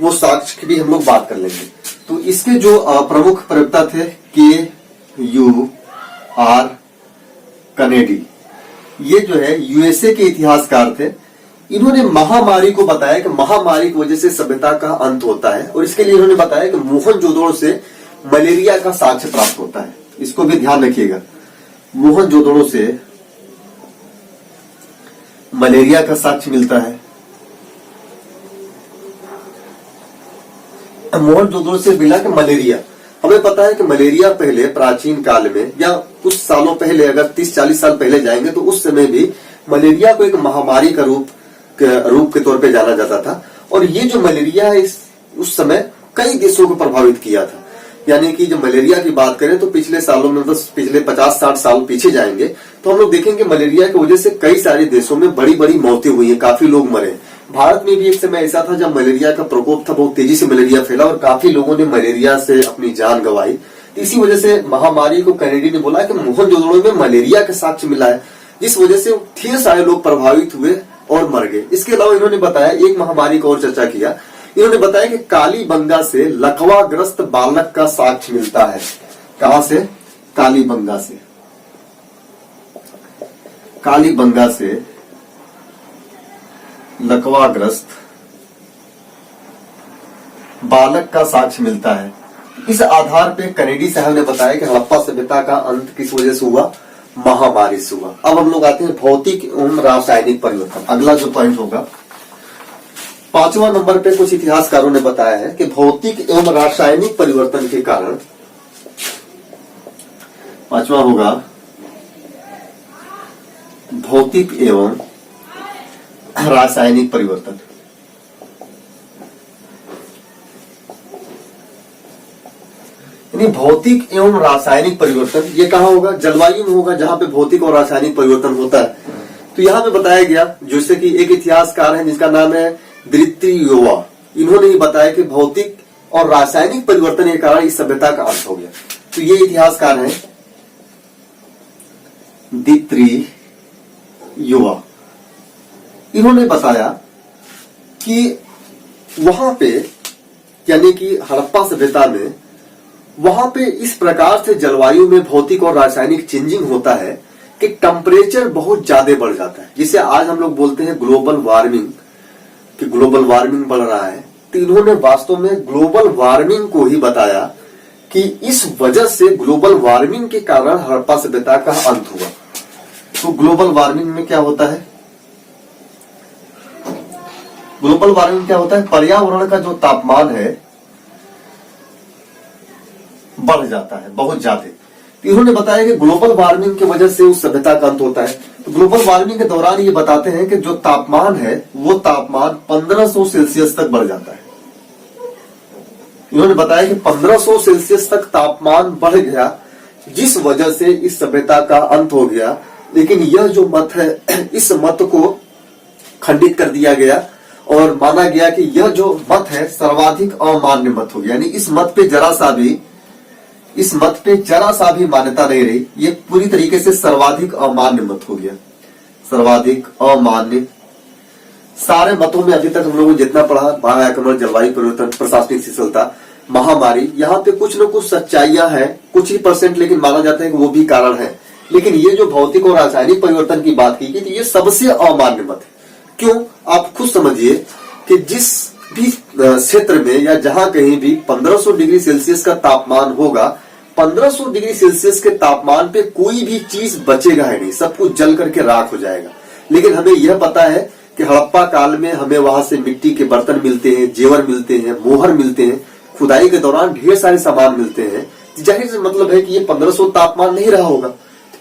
वो साक्ष्य की भी हम लोग बात कर लेंगे। तो इसके जो प्रमुख प्रवक्ता थे KUR कैनेडी, ये जो है USA के इतिहासकार थे। इन्होंने महामारी को बताया कि महामारी की वजह से सभ्यता का अंत होता है और इसके लिए इन्होंने बताया कि मोहनजोदड़ो से मलेरिया का साक्ष्य प्राप्त होता है। इसको भी ध्यान रखिएगा, मोहनजोदड़ो से मलेरिया का साक्ष्य मिलता है। मोहनजोदड़ो से मिला कि मलेरिया, हमें पता है कि मलेरिया पहले प्राचीन काल में या कुछ सालों पहले, अगर 30-40 साल पहले जाएंगे तो उस समय भी मलेरिया को एक महामारी का रूप के तौर पे जाना जाता था। और ये जो मलेरिया है उस समय कई देशों को प्रभावित किया था। यानी कि जब मलेरिया की बात करें तो पिछले सालों में, बस पिछले 50-60 साल पीछे जाएंगे तो हम लोग देखेंगे मलेरिया की वजह से कई सारे देशों में बड़ी बड़ी मौतें हुई हैं, काफी लोग मरे। भारत में भी एक समय ऐसा था जब मलेरिया का प्रकोप था, बहुत तेजी से मलेरिया फैला और काफी लोगों ने मलेरिया से अपनी जान गंवाई। इसी वजह से महामारी को कैनेडी ने बोला कि मोहनजोदड़ो में मलेरिया का साक्ष्य मिला है, जिस वजह से ढेर सारे लोग प्रभावित हुए और मर गए। इसके अलावा इन्होंने बताया, एक महामारी को और चर्चा किया, इन्होंने बताया कि कालीबंगा से लकवाग्रस्त बालक का साक्ष्य मिलता है। कहां से? कालीबंगा से। कालीबंगा से लकवाग्रस्त बालक का साक्ष्य मिलता है। इस आधार पे कैनेडी साहब ने बताया कि हड़प्पा सभ्यता का अंत किस वजह से हुआ? महामारी से हुआ। अब हम लोग आते हैं भौतिक एवं रासायनिक परिवर्तन। अगला जो पॉइंट होगा 5वां नंबर पे, कुछ इतिहासकारों ने बताया है कि भौतिक एवं रासायनिक परिवर्तन के कारण, 5वां होगा भौतिक एवं रासायनिक परिवर्तन। यानी भौतिक एवं रासायनिक परिवर्तन ये कहां होगा? जलवायु में होगा, जहां पे भौतिक और रासायनिक परिवर्तन होता है। तो यहां पे बताया गया, जैसे कि एक इतिहासकार है जिसका नाम है द्वितीयोवा, इन्होंने ही बताया कि भौतिक और रासायनिक परिवर्तन के कारण इस सभ्यता का अंत हो गया। तो ये इतिहासकार हैं द्वितीयोवा। इन्होंने बताया कि वहां पे, यानी कि हड़प्पा सभ्यता में, वहां पे इस प्रकार से जलवायु में भौतिक और रासायनिक चेंजिंग होता है कि टेम्परेचर बहुत ज्यादा बढ़ जाता है, जिसे आज हम लोग बोलते हैं ग्लोबल वार्मिंग, कि ग्लोबल वार्मिंग बढ़ रहा है। तो इन्होंने वास्तव में ग्लोबल वार्मिंग को ही बताया कि इस वजह से ग्लोबल वार्मिंग के कारण हड़प्पा सभ्यता का अंत हुआ। तो ग्लोबल वार्मिंग में क्या होता है? ग्लोबल वार्मिंग क्या होता है? पर्यावरण का जो तापमान है बढ़ जाता है बहुत ज्यादा। इन्होंने बताया कि ग्लोबल वार्मिंग की वजह से उस सभ्यता का अंत होता है। तो ग्लोबल वार्मिंग के दौरान ये बताते हैं कि जो तापमान है वो तापमान 1500 सेल्सियस तक बढ़ जाता है। इन्होंने बताया कि 1500 सेल्सियस तक तापमान बढ़ गया, जिस वजह से इस सभ्यता का अंत हो गया। लेकिन यह जो मत है, इस मत को खंडित कर दिया गया और माना गया कि यह जो मत है सर्वाधिक अमान्य मत हो गया। यानी इस मत पे जरा सा भी मान्यता नहीं रही। ये पूरी तरीके से सर्वाधिक अमान्य मत हो गया, सर्वाधिक अमान्य। सारे मतों में अभी तक हम लोगों ने जितना पढ़ा, महाआक्रमण, जलवायु परिवर्तन, प्रशासनिक शिथिलता, महामारी, यहाँ पे कुछ न कुछ सच्चाइयां हैं, कुछ ही परसेंट, लेकिन माना जाता है कि वो भी कारण है। लेकिन ये जो भौतिक और रासायनिक परिवर्तन की बात की गई तो ये सबसे अमान्य मत है। क्यों? आप खुद समझिए कि जिस भी क्षेत्र में या जहां कहीं भी 1500 डिग्री सेल्सियस का तापमान होगा, 1500 डिग्री सेल्सियस के तापमान पे कोई भी चीज बचेगा ही नहीं, सब कुछ जल करके राख हो जाएगा। लेकिन हमें यह पता है कि हड़प्पा काल में हमें वहां से मिट्टी के बर्तन मिलते हैं, जेवर मिलते हैं, मोहर मिलते हैं, खुदाई के दौरान ढेर सारे सामान मिलते हैं। जाहिर से मतलब है कि ये 1500 तापमान नहीं रहा होगा,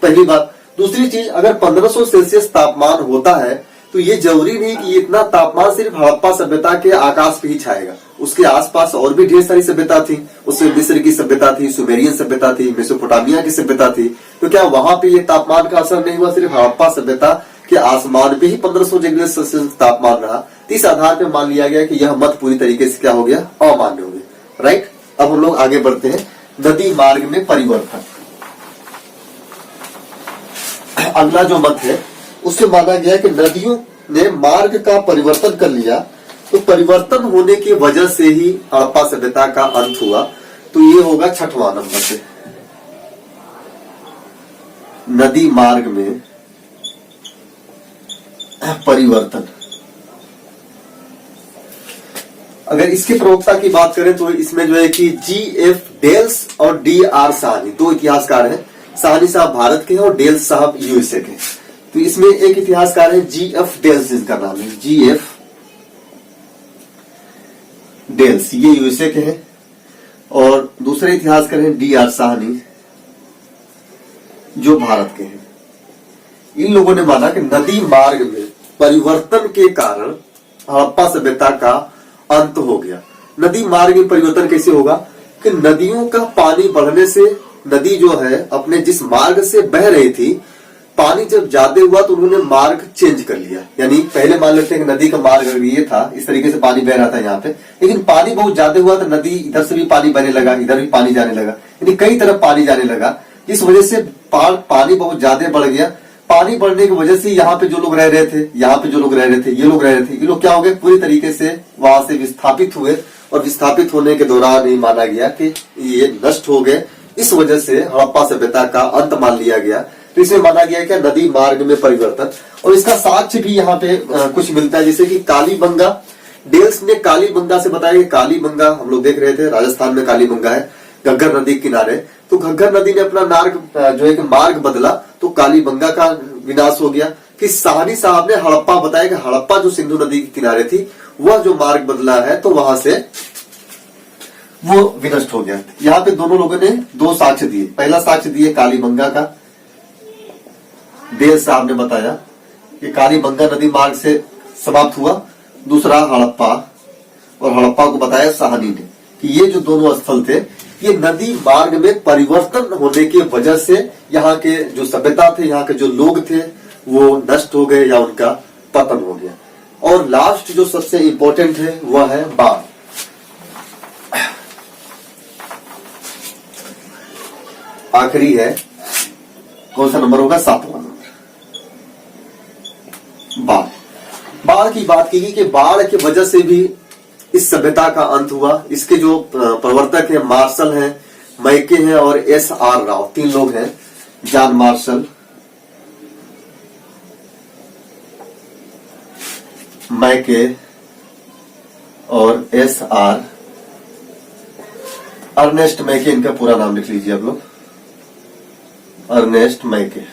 पहली बात। दूसरी चीज, अगर 1500 सेल्सियस तापमान होता है तो ये जरूरी नहीं कि इतना तापमान सिर्फ हड़प्पा सभ्यता के आकाश पे ही छाएगा। उसके आसपास और भी ढेर सारी सभ्यता थी। उसमें मिस्र की सभ्यता थी, सुमेरियन सभ्यता थी, मेसोपोटामिया की सभ्यता थी। तो क्या वहां पे ये तापमान का असर नहीं हुआ? सिर्फ हड़प्पा सभ्यता के आसमान पे ही 1500 डिग्री सेल्सियस तापमान रहा। इस आधार पे मान लिया गया कि यह मत पूरी तरीके से क्या हो गया? अमान्य हो गया। राइट। अब हम लोग आगे बढ़ते हैं, नदी मार्ग में परिवर्तन। अगला जो मत है उससे माना गया कि नदियों ने मार्ग का परिवर्तन कर लिया, तो परिवर्तन होने की वजह से ही हड़प्पा सभ्यता का अंत हुआ। तो ये होगा 6वां नंबर पे, नदी मार्ग में परिवर्तन। अगर इसके प्रवक्ता की बात करें तो इसमें जो है कि G.F. डेल्स और D.R. साहनी, दो इतिहासकार हैं। साहनी साहब भारत के हैं और डेल्स साहब यूएसए के। तो इसमें एक इतिहासकार है G.F. डेल्स, जिनका नाम है G.F. डेल्स, ये यूएसए के हैं। और दूसरे इतिहासकार हैं D.R. साहनी, जो भारत के हैं। इन लोगों ने माना कि नदी मार्ग में परिवर्तन के कारण हड़प्पा सभ्यता का अंत हो गया। नदी मार्ग में परिवर्तन कैसे होगा कि नदियों का पानी बढ़ने से नदी जो है अपने जिस मार्ग से बह रही थी, पानी जब ज्यादा हुआ तो उन्होंने मार्ग चेंज कर लिया। यानी पहले मान लेते हैं कि नदी का मार्ग अगर ये था, इस तरीके से पानी बह रहा था यहाँ पे, लेकिन पानी बहुत ज्यादा हुआ तो नदी इधर से भी पानी बहने लगा, इधर भी पानी जाने लगा, यानी कई तरफ पानी जाने लगा। इस वजह से पानी बहुत ज्यादा बढ़ गया। पानी बढ़ने की वजह से यहाँ पे जो लोग रह रहे थे, यहाँ पे जो लोग रह रहे थे, ये लोग रह रहे थे, ये लोग क्या हो गए, पूरी तरीके से वहां से विस्थापित हुए। और विस्थापित होने के दौरान ये माना गया कि ये नष्ट हो गए। इस वजह से हड़प्पा सभ्यता का अंत मान लिया गया। तो इसमें माना गया कि नदी मार्ग में परिवर्तन, और इसका साक्ष्य भी यहाँ पे कुछ मिलता है, जैसे कि कालीबंगा। डेल्स ने कालीबंगा से बताया कि कालीबंगा हम लोग देख रहे थे, राजस्थान में कालीबंगा है, घग्गर नदी के किनारे। तो घग्गर नदी ने अपना जो है कि मार्ग बदला, तो कालीबंगा का विनाश हो गया। फिर साहनी साहब ने हड़प्पा बताया कि हड़प्पा जो सिंधु नदी के किनारे थी, वह जो मार्ग बदला है तो वहां से वो विनष्ट हो गया। यहाँ पे दोनों लोगों ने दो साक्ष्य दिए। पहला साक्ष्य दिए कालीबंगा का, डेल्स साहब ने बताया कि कालीबंगा नदी मार्ग से समाप्त हुआ। दूसरा हड़प्पा, और हड़प्पा को बताया साहनी ने कि ये जो दोनों स्थल थे, ये नदी मार्ग में परिवर्तन होने की वजह से यहाँ के जो सभ्यता थे, यहाँ के जो लोग थे, वो नष्ट हो गए या उनका पतन हो गया। और लास्ट जो सबसे इंपॉर्टेंट है वह है बाढ़। आखिरी है, कौन सा नंबर होगा, 7वां नंबर, बाढ़। बाढ़ की बात की गई कि बाढ़ की वजह से भी इस सभ्यता का अंत हुआ। इसके जो प्रवर्तक हैं, मार्शल हैं, मैके हैं और S.R. राव, 3 लोग हैं, जॉन मार्शल, मैके और S.R. अर्नेस्ट मैके, इनका पूरा नाम लिख लीजिए आप लोग, अर्नेस्ट मैके।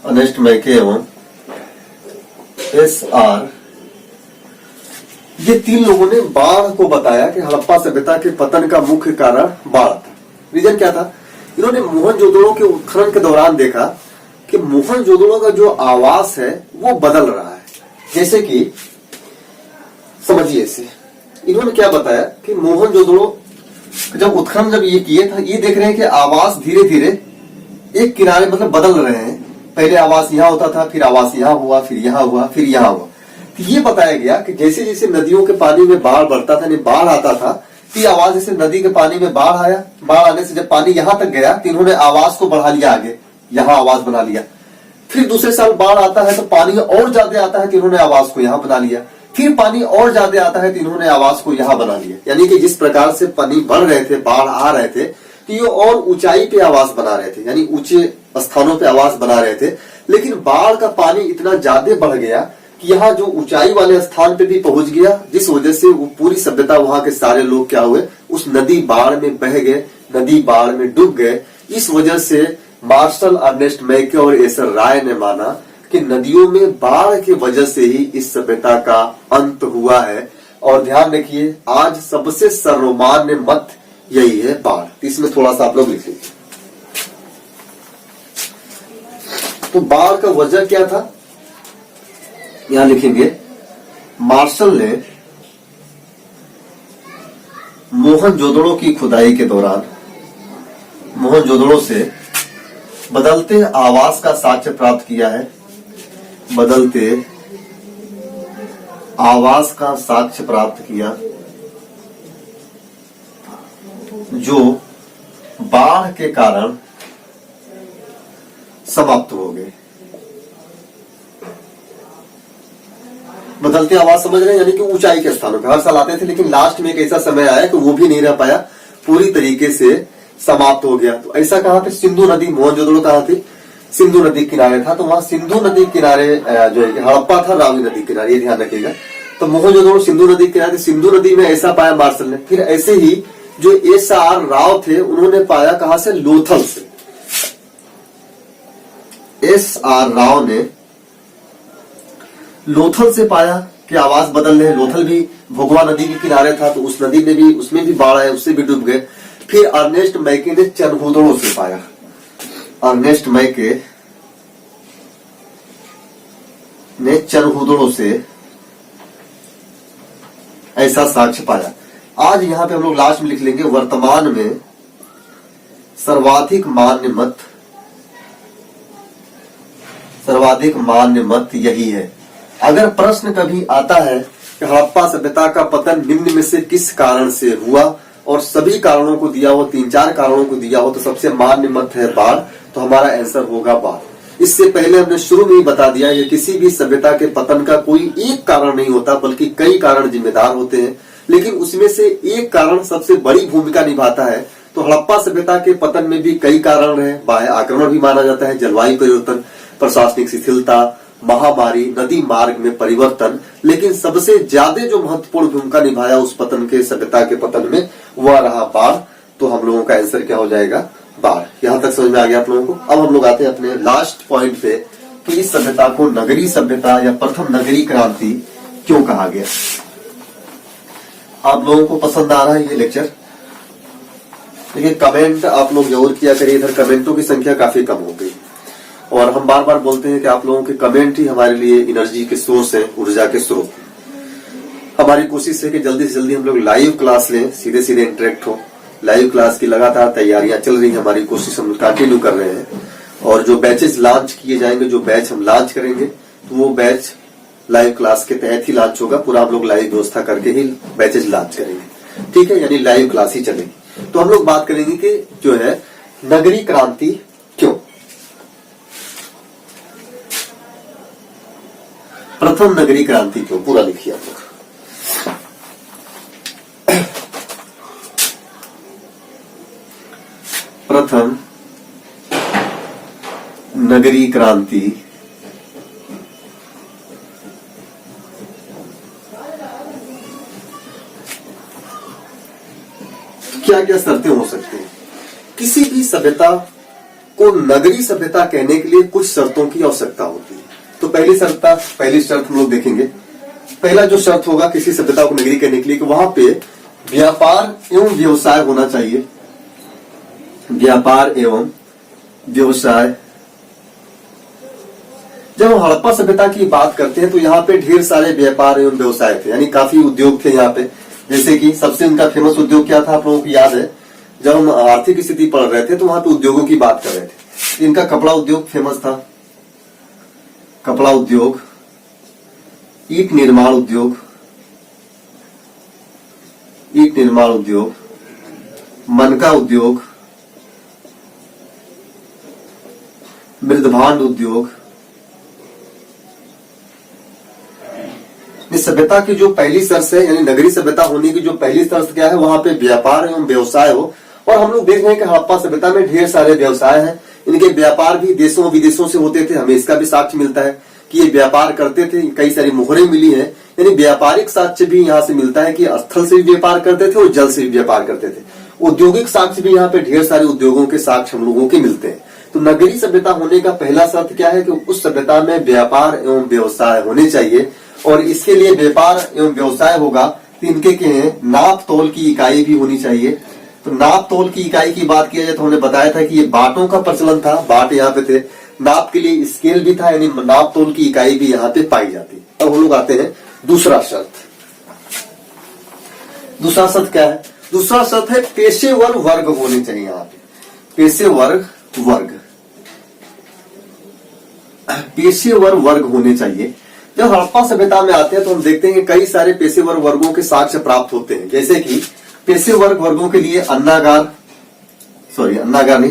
अर्नेस्ट मैके एवं S.R. ये 3 लोगों ने बाढ़ को बताया कि हड़प्पा सभ्यता के पतन का मुख्य कारण बाढ़ था। रीजन क्या था, इन्होंने मोहनजोदड़ो के उत्खनन के दौरान देखा कि मोहनजोदड़ो का जो आवास है वो बदल रहा है। जैसे कि समझिए इसे, इन्होंने क्या बताया कि मोहनजोदड़ो जब उत्खनन जब ये किए था, ये देख रहे हैं कि आवास धीरे धीरे एक किनारे मतलब बदल रहे हैं। पहले आवास यहाँ होता था, फिर आवास यहाँ हुआ, फिर यहाँ हुआ, फिर यहाँ हुआ। तो ये बताया गया कि जैसे जैसे नदियों के पानी में बाढ़ बढ़ता था, बाढ़ आता था, तो आवाज जैसे नदी के पानी में बाढ़ आया, बाढ़ आने से जब पानी यहाँ तक गया तो इन्होंने आवाज को बढ़ा लिया, आगे यहाँ आवाज बना लिया। फिर दूसरे साल बाढ़ आता है तो पानी और ज्यादा आता है तो इन्होंने आवाज को यहाँ बना लिया। फिर पानी और ज्यादा आता है तो इन्होंने आवाज को यहाँ बना लिया। यानी कि जिस प्रकार से पानी बढ़ रहे थे, बाढ़ आ रहे थे, तो ये और ऊंचाई पे आवास बना रहे थे, यानी ऊंचे स्थानों पे आवास बना रहे थे। लेकिन बाढ़ का पानी इतना ज्यादा बढ़ गया कि यहाँ जो ऊंचाई वाले स्थान पे भी पहुंच गया, जिस वजह से वो पूरी सभ्यता, वहां के सारे लोग क्या हुए, उस नदी बाढ़ में बह गए, नदी बाढ़ में डूब गए। इस वजह से मार्शल, अर्नेस्ट मैके और S.R. राय ने माना कि नदियों में बाढ़ की वजह से ही इस सभ्यता का अंत हुआ है। और ध्यान रखिए, आज सबसे सर्वमान्य मत यही है, बाढ़। इसमें थोड़ा सा आप लोग लिख लीजिए। तो बाढ़ का वजह क्या था, यहां लिखेंगे, मार्शल ने मोहनजोदड़ो की खुदाई के दौरान मोहनजोदड़ो से बदलते आवास का साक्ष्य प्राप्त किया है। बदलते आवास का साक्ष्य प्राप्त किया जो बाढ़ के कारण समाप्त हो गए। बदलते आवाज समझ रहे हैं, यानी कि ऊंचाई के स्थानों पर हर साल आते थे, लेकिन लास्ट में एक ऐसा समय आया कि वो भी नहीं रह पाया, पूरी तरीके से समाप्त हो गया। तो ऐसा कहाँ पे, सिंधु नदी, मोहनजोदड़ो कहाँ थी, सिंधु नदी किनारे था। तो वहां सिंधु नदी किनारे जो है हड़प्पा था रावी नदी किनारे, ये ध्यान रखिएगा। तो मोहनजोदड़ो सिंधु नदी किनारे, सिंधु नदी में ऐसा पाया मार्शल ने। फिर ऐसे ही जो एस.आर. राव थे उन्होंने पाया कहां से, लोथल से। एस.आर. राव ने लोथल से पाया कि आवाज बदल रहे। लोथल भी भोगवा नदी के किनारे था, तो उस नदी में भी, उसमें भी बाढ़ है, उससे भी डूब गए। फिर अर्नेस्ट मैके ने चनहुदड़ो से पाया। अर्नेस्ट मैके ने चनहुदड़ो से ऐसा साक्ष्य पाया। आज यहां पे हम लोग लास्ट में लिख लेंगे, वर्तमान में सर्वाधिक मान्य मत यही है। अगर प्रश्न कभी आता है कि हड़प्पा सभ्यता का पतन निम्न में से किस कारण से हुआ, और सभी कारणों को दिया हो, 3-4 कारणों को दिया हो, तो सबसे मान्य मत है बाढ़, तो हमारा आंसर होगा बाढ़। इससे पहले हमने शुरू में ही बता दिया कि किसी भी सभ्यता के पतन का कोई एक कारण नहीं होता, बल्कि कई कारण जिम्मेदार होते हैं। लेकिन उसमें से एक कारण सबसे बड़ी भूमिका निभाता है। तो हड़प्पा सभ्यता के पतन में भी कई कारण रहे। बाह्य आक्रमण भी माना जाता है, जलवायु परिवर्तन, प्रशासनिक शिथिलता, महामारी, नदी मार्ग में परिवर्तन। लेकिन सबसे ज्यादा जो महत्वपूर्ण भूमिका निभाया उस पतन के, सभ्यता के पतन में, वह रहा बाढ़। तो हम लोगों का आंसर क्या हो जाएगा, बाढ़। यहां तक समझ में आ गया आप लोगों को। अब हम लोग आते हैं अपने लास्ट पॉइंट पे कि इस सभ्यता को नगरी सभ्यता या प्रथम नगरी क्रांति क्यों कहा गया। आप लोगों को पसंद आ रहा है ये लेक्चर? देखिए, कमेंट आप लोग जरूर किया करिए। इधर कमेंटों की संख्या काफी कम हो गई, और हम बार बार बोलते हैं कि आप लोगों के कमेंट ही हमारे लिए एनर्जी के सोर्स है, ऊर्जा के स्रोत। हमारी कोशिश है कि जल्दी से जल्दी हम लोग लाइव क्लास लें, सीधे सीधे इंटरेक्ट हो। लाइव क्लास की लगातार तैयारियां चल रही है, हमारी कोशिश हम कंटिन्यू कर रहे हैं। और जो बैचेस लॉन्च किए जाएंगे, जो बैच हम लॉन्च करेंगे, तो वो बैच लाइव क्लास के तहत ही लॉन्च होगा। पूरा हम लोग लाइव व्यवस्था करके ही बैचेस लॉन्च करेंगे, ठीक है, यानी लाइव क्लास ही चलेगी। तो हम लोग बात करेंगे कि जो है नगरी क्रांति क्यों, प्रथम नगरी क्रांति क्यों, पूरा लिखिए आप लोग। प्रथम नगरी क्रांति क्या क्या शर्तें हो सकती हैं। किसी भी सभ्यता को नगरी सभ्यता कहने के लिए कुछ शर्तों की आवश्यकता होती है। तो पहली शर्त हम लोग देखेंगे। पहला जो शर्त होगा किसी सभ्यता को नगरी कहने के लिए कि वहां पे व्यापार एवं व्यवसाय होना चाहिए। व्यापार एवं व्यवसाय। जब हम हड़प्पा सभ्यता की बात करते हैं तो यहाँ पे ढेर सारे व्यापार एवं व्यवसाय थे, यानी काफी उद्योग थे यहाँ पे। जैसे कि सबसे इनका फेमस उद्योग क्या था, आप लोगों को याद है? जब हम आर्थिक स्थिति पढ़ रहे थे तो वहां पे उद्योगों की बात कर रहे थे। इनका कपड़ा उद्योग फेमस था, कपड़ा उद्योग, ईट निर्माण उद्योग, मनका उद्योग, मृदभांड उद्योग। इस सभ्यता की जो पहली शर्त है, यानी नगरी सभ्यता होने की जो पहली शर्त क्या है, वहां पे व्यापार एवं व्यवसाय हो। और हम लोग देख रहे हैं कि हड़प्पा सभ्यता में ढेर सारे व्यवसाय हैं। इनके व्यापार भी देशों विदेशों से होते थे। हमें इसका भी साक्ष्य मिलता है कि ये व्यापार करते थे। कई सारी मोहरें मिली हैं, यानी व्यापारिक साक्ष्य भी यहाँ से मिलता है कि स्थल से भी व्यापार करते थे और जल से भी व्यापार करते थे। औद्योगिक साक्ष्य भी यहाँ पे ढेर सारे उद्योगों के साक्ष्य हम लोगों के मिलते हैं। तो नगरी सभ्यता होने का पहला शर्त क्या है कि उस सभ्यता में व्यापार एवं व्यवसाय होने चाहिए। और इसके लिए व्यापार एवं व्यवसाय होगा तो इनके नाप तोल की इकाई भी होनी चाहिए। तो नाप तोल की इकाई की बात किया जाए तो हमने बताया था कि ये बाटों का प्रचलन था, बाट यहाँ पे थे। नाप के लिए स्केल भी था, यानी नाप तोल की इकाई भी यहाँ पे पाई जाती। अब हम लोग आते हैं दूसरा शर्त। दूसरा शर्त क्या है? दूसरा शर्त है पेशेवर वर्ग होने चाहिए। यहाँ पे पेशेवर वर्ग होने चाहिए। जब हड़प्पा सभ्यता में आते हैं तो हम देखते हैं कि कई सारे पेशेवर वर्गों के साक्ष्य प्राप्त होते हैं। जैसे कि पेशेवर वर्गों के लिए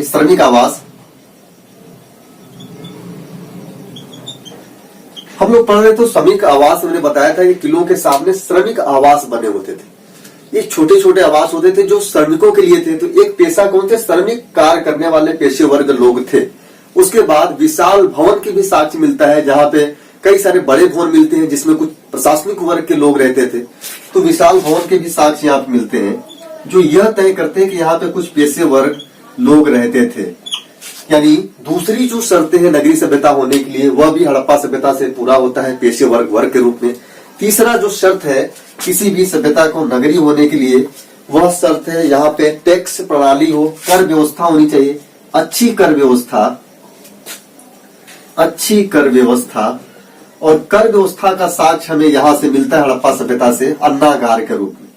श्रमिक आवास। हम लोग पढ़ रहे तो श्रमिक आवास, मैंने बताया था कि किलों के सामने श्रमिक आवास बने होते थे। ये छोटे छोटे आवास होते थे जो श्रमिकों के लिए थे। तो एक पेशा कौन थे? श्रमिक कार्य करने वाले पेशे वर्ग लोग थे। उसके बाद विशाल भवन की भी साक्ष्य मिलता है, जहां पे कई सारे बड़े भवन मिलते हैं जिसमें कुछ प्रशासनिक वर्ग के लोग रहते थे। तो विशाल भवन के भी साक्ष्य यहाँ पे मिलते हैं जो यह तय करते हैं कि यहाँ पे कुछ पेशे वर्ग लोग रहते थे। यानी दूसरी जो शर्तें हैं नगरीय सभ्यता होने के लिए, वह भी हड़प्पा सभ्यता से पूरा होता है पेशे वर्ग के रूप में। तीसरा जो शर्त है किसी भी सभ्यता को नगरीय होने के लिए, वह शर्त है यहाँ पे टैक्स प्रणाली हो, कर व्यवस्था होनी चाहिए, अच्छी कर व्यवस्था। और कर व्यवस्था का साक्ष्य हमें यहां से मिलता है हड़प्पा सभ्यता से अन्नागार के रूप में।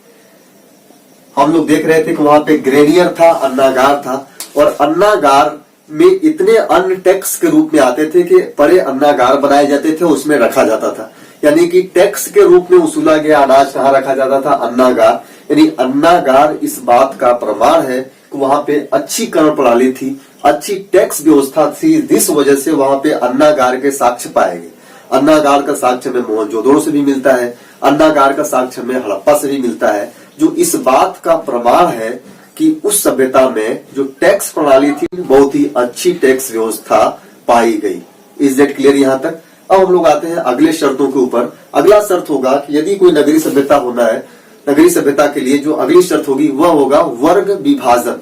हम लोग देख रहे थे कि वहां पे ग्रेनियर था, अन्नागार था, और अन्नागार में इतने अन्न टैक्स के रूप में आते थे कि बड़े अन्नागार बनाए जाते थे, उसमें रखा जाता था। यानी कि टैक्स के रूप में वसूला गया अनाज कहाँ रखा जाता था? अन्नागार। यानी अन्नागार इस बात का प्रमाण है कि वहां पे अच्छी कर प्रणाली थी, अच्छी टैक्स व्यवस्था थी, इस वजह से वहां पे अन्नागार के साक्ष्य पाए गए। अन्नागार का साक्ष्य हमें मोहनजोदड़ो से भी मिलता है, अन्नागार का साक्ष्य हमें हड़प्पा से भी मिलता है, जो इस बात का प्रमाण है कि उस सभ्यता में जो टैक्स प्रणाली थी बहुत ही अच्छी टैक्स व्यवस्था पाई गई। इज दैट क्लियर यहाँ तक? अब हम लोग आते हैं अगले शर्तों के ऊपर। अगला शर्त होगा कि यदि कोई नगरीय सभ्यता होना है, नगरीय सभ्यता के लिए जो अगली शर्त होगी वह होगा वर्ग विभाजन।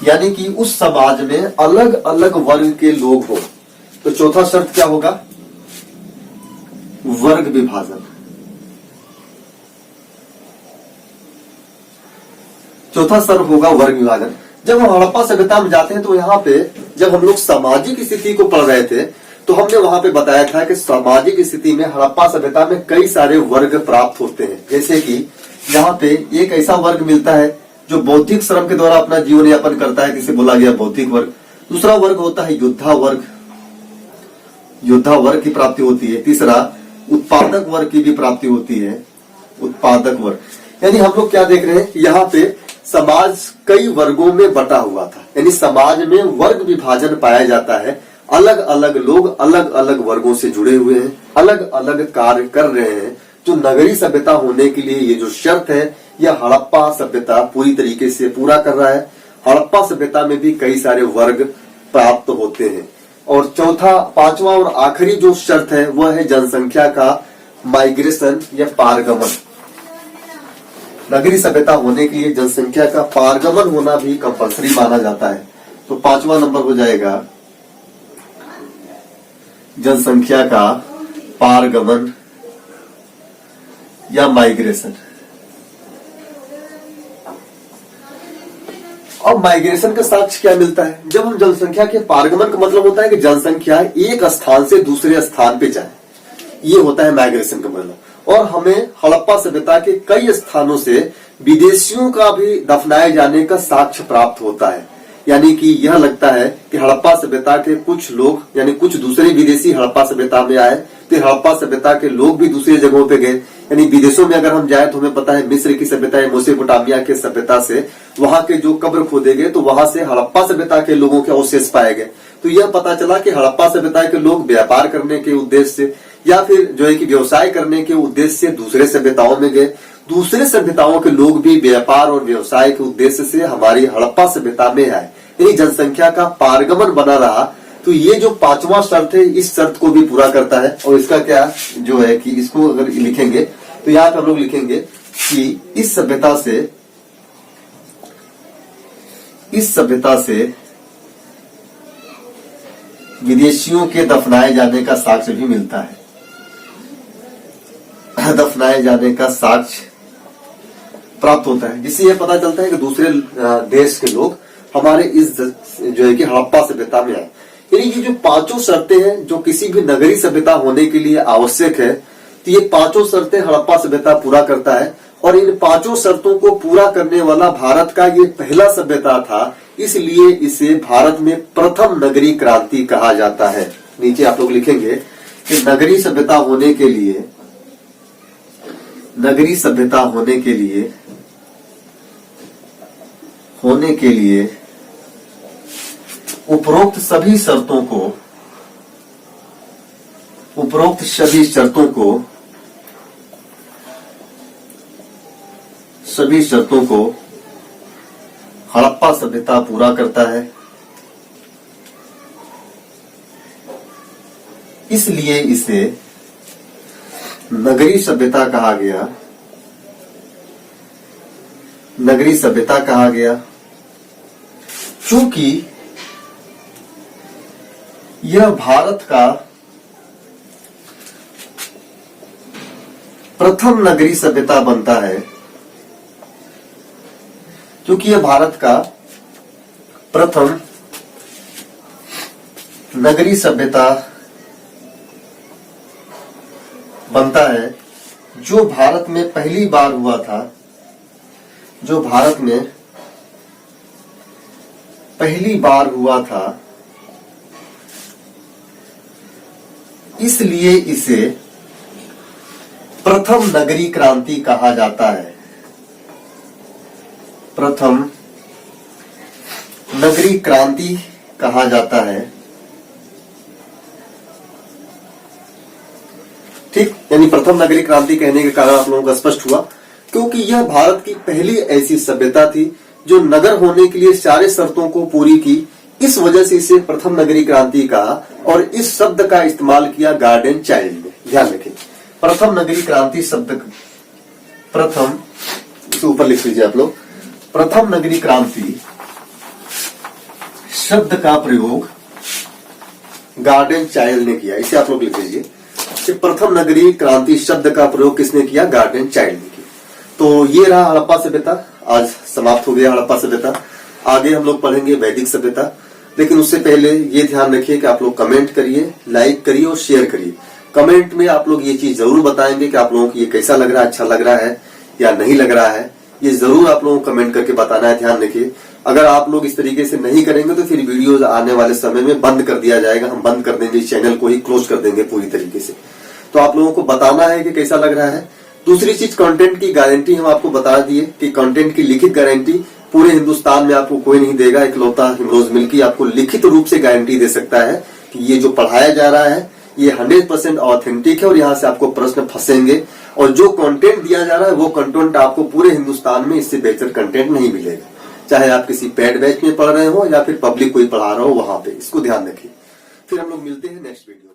यानी कि उस समाज में अलग अलग वर्ग के लोग हो। तो चौथा शर्त क्या होगा? वर्ग विभाजन। चौथा शर्त होगा वर्ग विभाजन। जब हम हड़प्पा सभ्यता में जाते हैं तो यहाँ पे जब हम लोग सामाजिक स्थिति को पढ़ रहे थे तो हमने वहां पे बताया था कि सामाजिक स्थिति में हड़प्पा सभ्यता में कई सारे वर्ग प्राप्त होते हैं। जैसे कि यहाँ पे एक ऐसा वर्ग मिलता है जो बौद्धिक श्रम के द्वारा अपना जीवन यापन करता है, जिसे बोला गया बौद्धिक वर्ग। दूसरा वर्ग होता है योद्धा वर्ग, योद्धा वर्ग की प्राप्ति होती है। तीसरा उत्पादक वर्ग की भी प्राप्ति होती है, उत्पादक वर्ग। यानी हम लोग क्या देख रहे हैं, यहाँ पे समाज कई वर्गों में बटा हुआ था। यानी समाज में वर्ग विभाजन पाया जाता है, अलग अलग लोग अलग अलग वर्गों से जुड़े हुए हैं, अलग अलग कार्य कर रहे हैं। जो नगरीय सभ्यता होने के लिए ये जो शर्त है, यह हड़प्पा सभ्यता पूरी तरीके से पूरा कर रहा है। हड़प्पा सभ्यता में भी कई सारे वर्ग प्राप्त होते हैं। और चौथा, पांचवा और आखिरी जो शर्त है वह है जनसंख्या का माइग्रेशन या पारगमन। नगरीय सभ्यता होने के लिए जनसंख्या का पारगमन होना भी कंपलसरी माना जाता है। तो पांचवा नंबर हो जाएगा जनसंख्या का पारगमन या माइग्रेशन। अब माइग्रेशन का साक्ष्य क्या मिलता है? जब हम जनसंख्या के पारगमन का मतलब होता है कि जनसंख्या एक स्थान से दूसरे स्थान पे जाए, ये होता है माइग्रेशन का मतलब। और हमें हड़प्पा सभ्यता के कई स्थानों से विदेशियों का भी दफनाए जाने का साक्ष्य प्राप्त होता है। यानी कि यह लगता है कि हड़प्पा सभ्यता के कुछ लोग, यानी कुछ दूसरे विदेशी हड़प्पा सभ्यता में आए, फिर हड़प्पा सभ्यता के लोग भी दूसरी जगहों पे गए। यानी विदेशों में अगर हम जाए तो हमें पता है मिस्र की सभ्यता या मेसोपोटामिया के सभ्यता से वहां के जो कब्र खोदे गए तो वहां से हड़प्पा सभ्यता के लोगों के अवशेष पाए गए। तो यह पता चला कि हड़प्पा सभ्यता के लोग व्यापार करने के उद्देश्य से या फिर जो है कि व्यवसाय करने के उद्देश्य से दूसरे सभ्यताओं में गए। दूसरे सभ्यताओं के लोग भी व्यापार और व्यवसाय के उद्देश्य से हमारी हड़प्पा सभ्यता में आए। यानी जनसंख्या का पारगमन बना रहा। तो ये जो पांचवा शर्त है इस शर्त को भी पूरा करता है। और इसका क्या जो है कि इसको अगर लिखेंगे तो यहाँ पे हम लोग लिखेंगे कि इस सभ्यता से विदेशियों के दफनाए जाने का साक्ष्य भी मिलता है। दफनाए जाने का साक्ष्य प्राप्त होता है, जिससे यह पता चलता है कि दूसरे देश के लोग हमारे इस जो है कि हड़प्पा सभ्यता में आए। यानी ये जो पांचों शर्तें हैं जो किसी भी नगरीय सभ्यता होने के लिए आवश्यक है, तो ये पांचों शर्तें हड़प्पा सभ्यता पूरा करता है। और इन पांचों शर्तों को पूरा करने वाला भारत का ये पहला सभ्यता था, इसलिए इसे भारत में प्रथम नगरीय क्रांति कहा जाता है। नीचे आप लोग लिखेंगे कि नगरीय सभ्यता होने के लिए उपरोक्त सभी शर्तों को सभी शर्तों को हड़प्पा सभ्यता पूरा करता है, इसलिए इसे नगरी सभ्यता कहा गया। नगरी सभ्यता कहा गया क्योंकि यह भारत का प्रथम नगरी सभ्यता बनता है, क्योंकि यह भारत का प्रथम नगरी सभ्यता बनता है जो भारत में पहली बार हुआ था, जो भारत में पहली बार हुआ था, इसलिए इसे प्रथम नगरी क्रांति कहा जाता है। प्रथम नगरी क्रांति कहा जाता है। ठीक, यानी प्रथम नगरी क्रांति कहने के कारण आप लोगों को स्पष्ट हुआ क्योंकि यह भारत की पहली ऐसी सभ्यता थी जो नगर होने के लिए सारे शर्तों को पूरी की। इस वजह से इसे प्रथम नगरी क्रांति कहा और इस शब्द का इस्तेमाल किया गार्डन चाइल्ड में। ध्यान रखें, प्रथम नगरी क्रांति शब्द, प्रथम, इसे ऊपर लिख लीजिए आप लोग, प्रथम नगरी क्रांति शब्द का प्रयोग गार्डन चाइल्ड ने किया। इसे आप लोग लिख लीजिए, प्रथम नगरी क्रांति शब्द का प्रयोग किसने किया? गार्डन चाइल्ड ने किया। तो ये रहा हड़प्पा सभ्यता, आज समाप्त हो गया हड़प्पा सभ्यता। आगे हम लोग पढ़ेंगे वैदिक सभ्यता, लेकिन उससे पहले ये ध्यान रखिए कि आप लोग कमेंट करिए, लाइक करिए और शेयर करिए। कमेंट में आप लोग ये चीज जरूर बताएंगे कि आप लोगों को ये कैसा लग रहा है, अच्छा लग रहा है या नहीं लग रहा है, ये जरूर आप लोगों को कमेंट करके बताना है। ध्यान रखिए, अगर आप लोग इस तरीके से नहीं करेंगे तो फिर वीडियोज आने वाले समय में बंद कर दिया जाएगा, हम बंद कर देंगे, इस चैनल को ही क्लोज कर देंगे पूरी तरीके से। तो आप लोगों को बताना है कि कैसा लग रहा है। दूसरी चीज, कंटेंट की गारंटी हम आपको बता दिए कि कंटेंट की लिखित गारंटी पूरे हिंदुस्तान में आपको कोई नहीं देगा, इकलौता हिमरोज मिल्की आपको लिखित रूप से गारंटी दे सकता है कि ये जो पढ़ाया जा रहा है ये 100% ऑथेंटिक है और यहाँ से आपको प्रश्न फंसेंगे, और जो कंटेंट दिया जा रहा है वो कंटेंट आपको पूरे हिंदुस्तान में इससे बेहतर कंटेंट नहीं मिलेगा, चाहे आप किसी पेड बैच में पढ़ रहे हो या फिर पब्लिक कोई पढ़ा रहा हो वहां पे। इसको ध्यान रखिए। फिर हम लोग मिलते हैं नेक्स्ट वीडियो।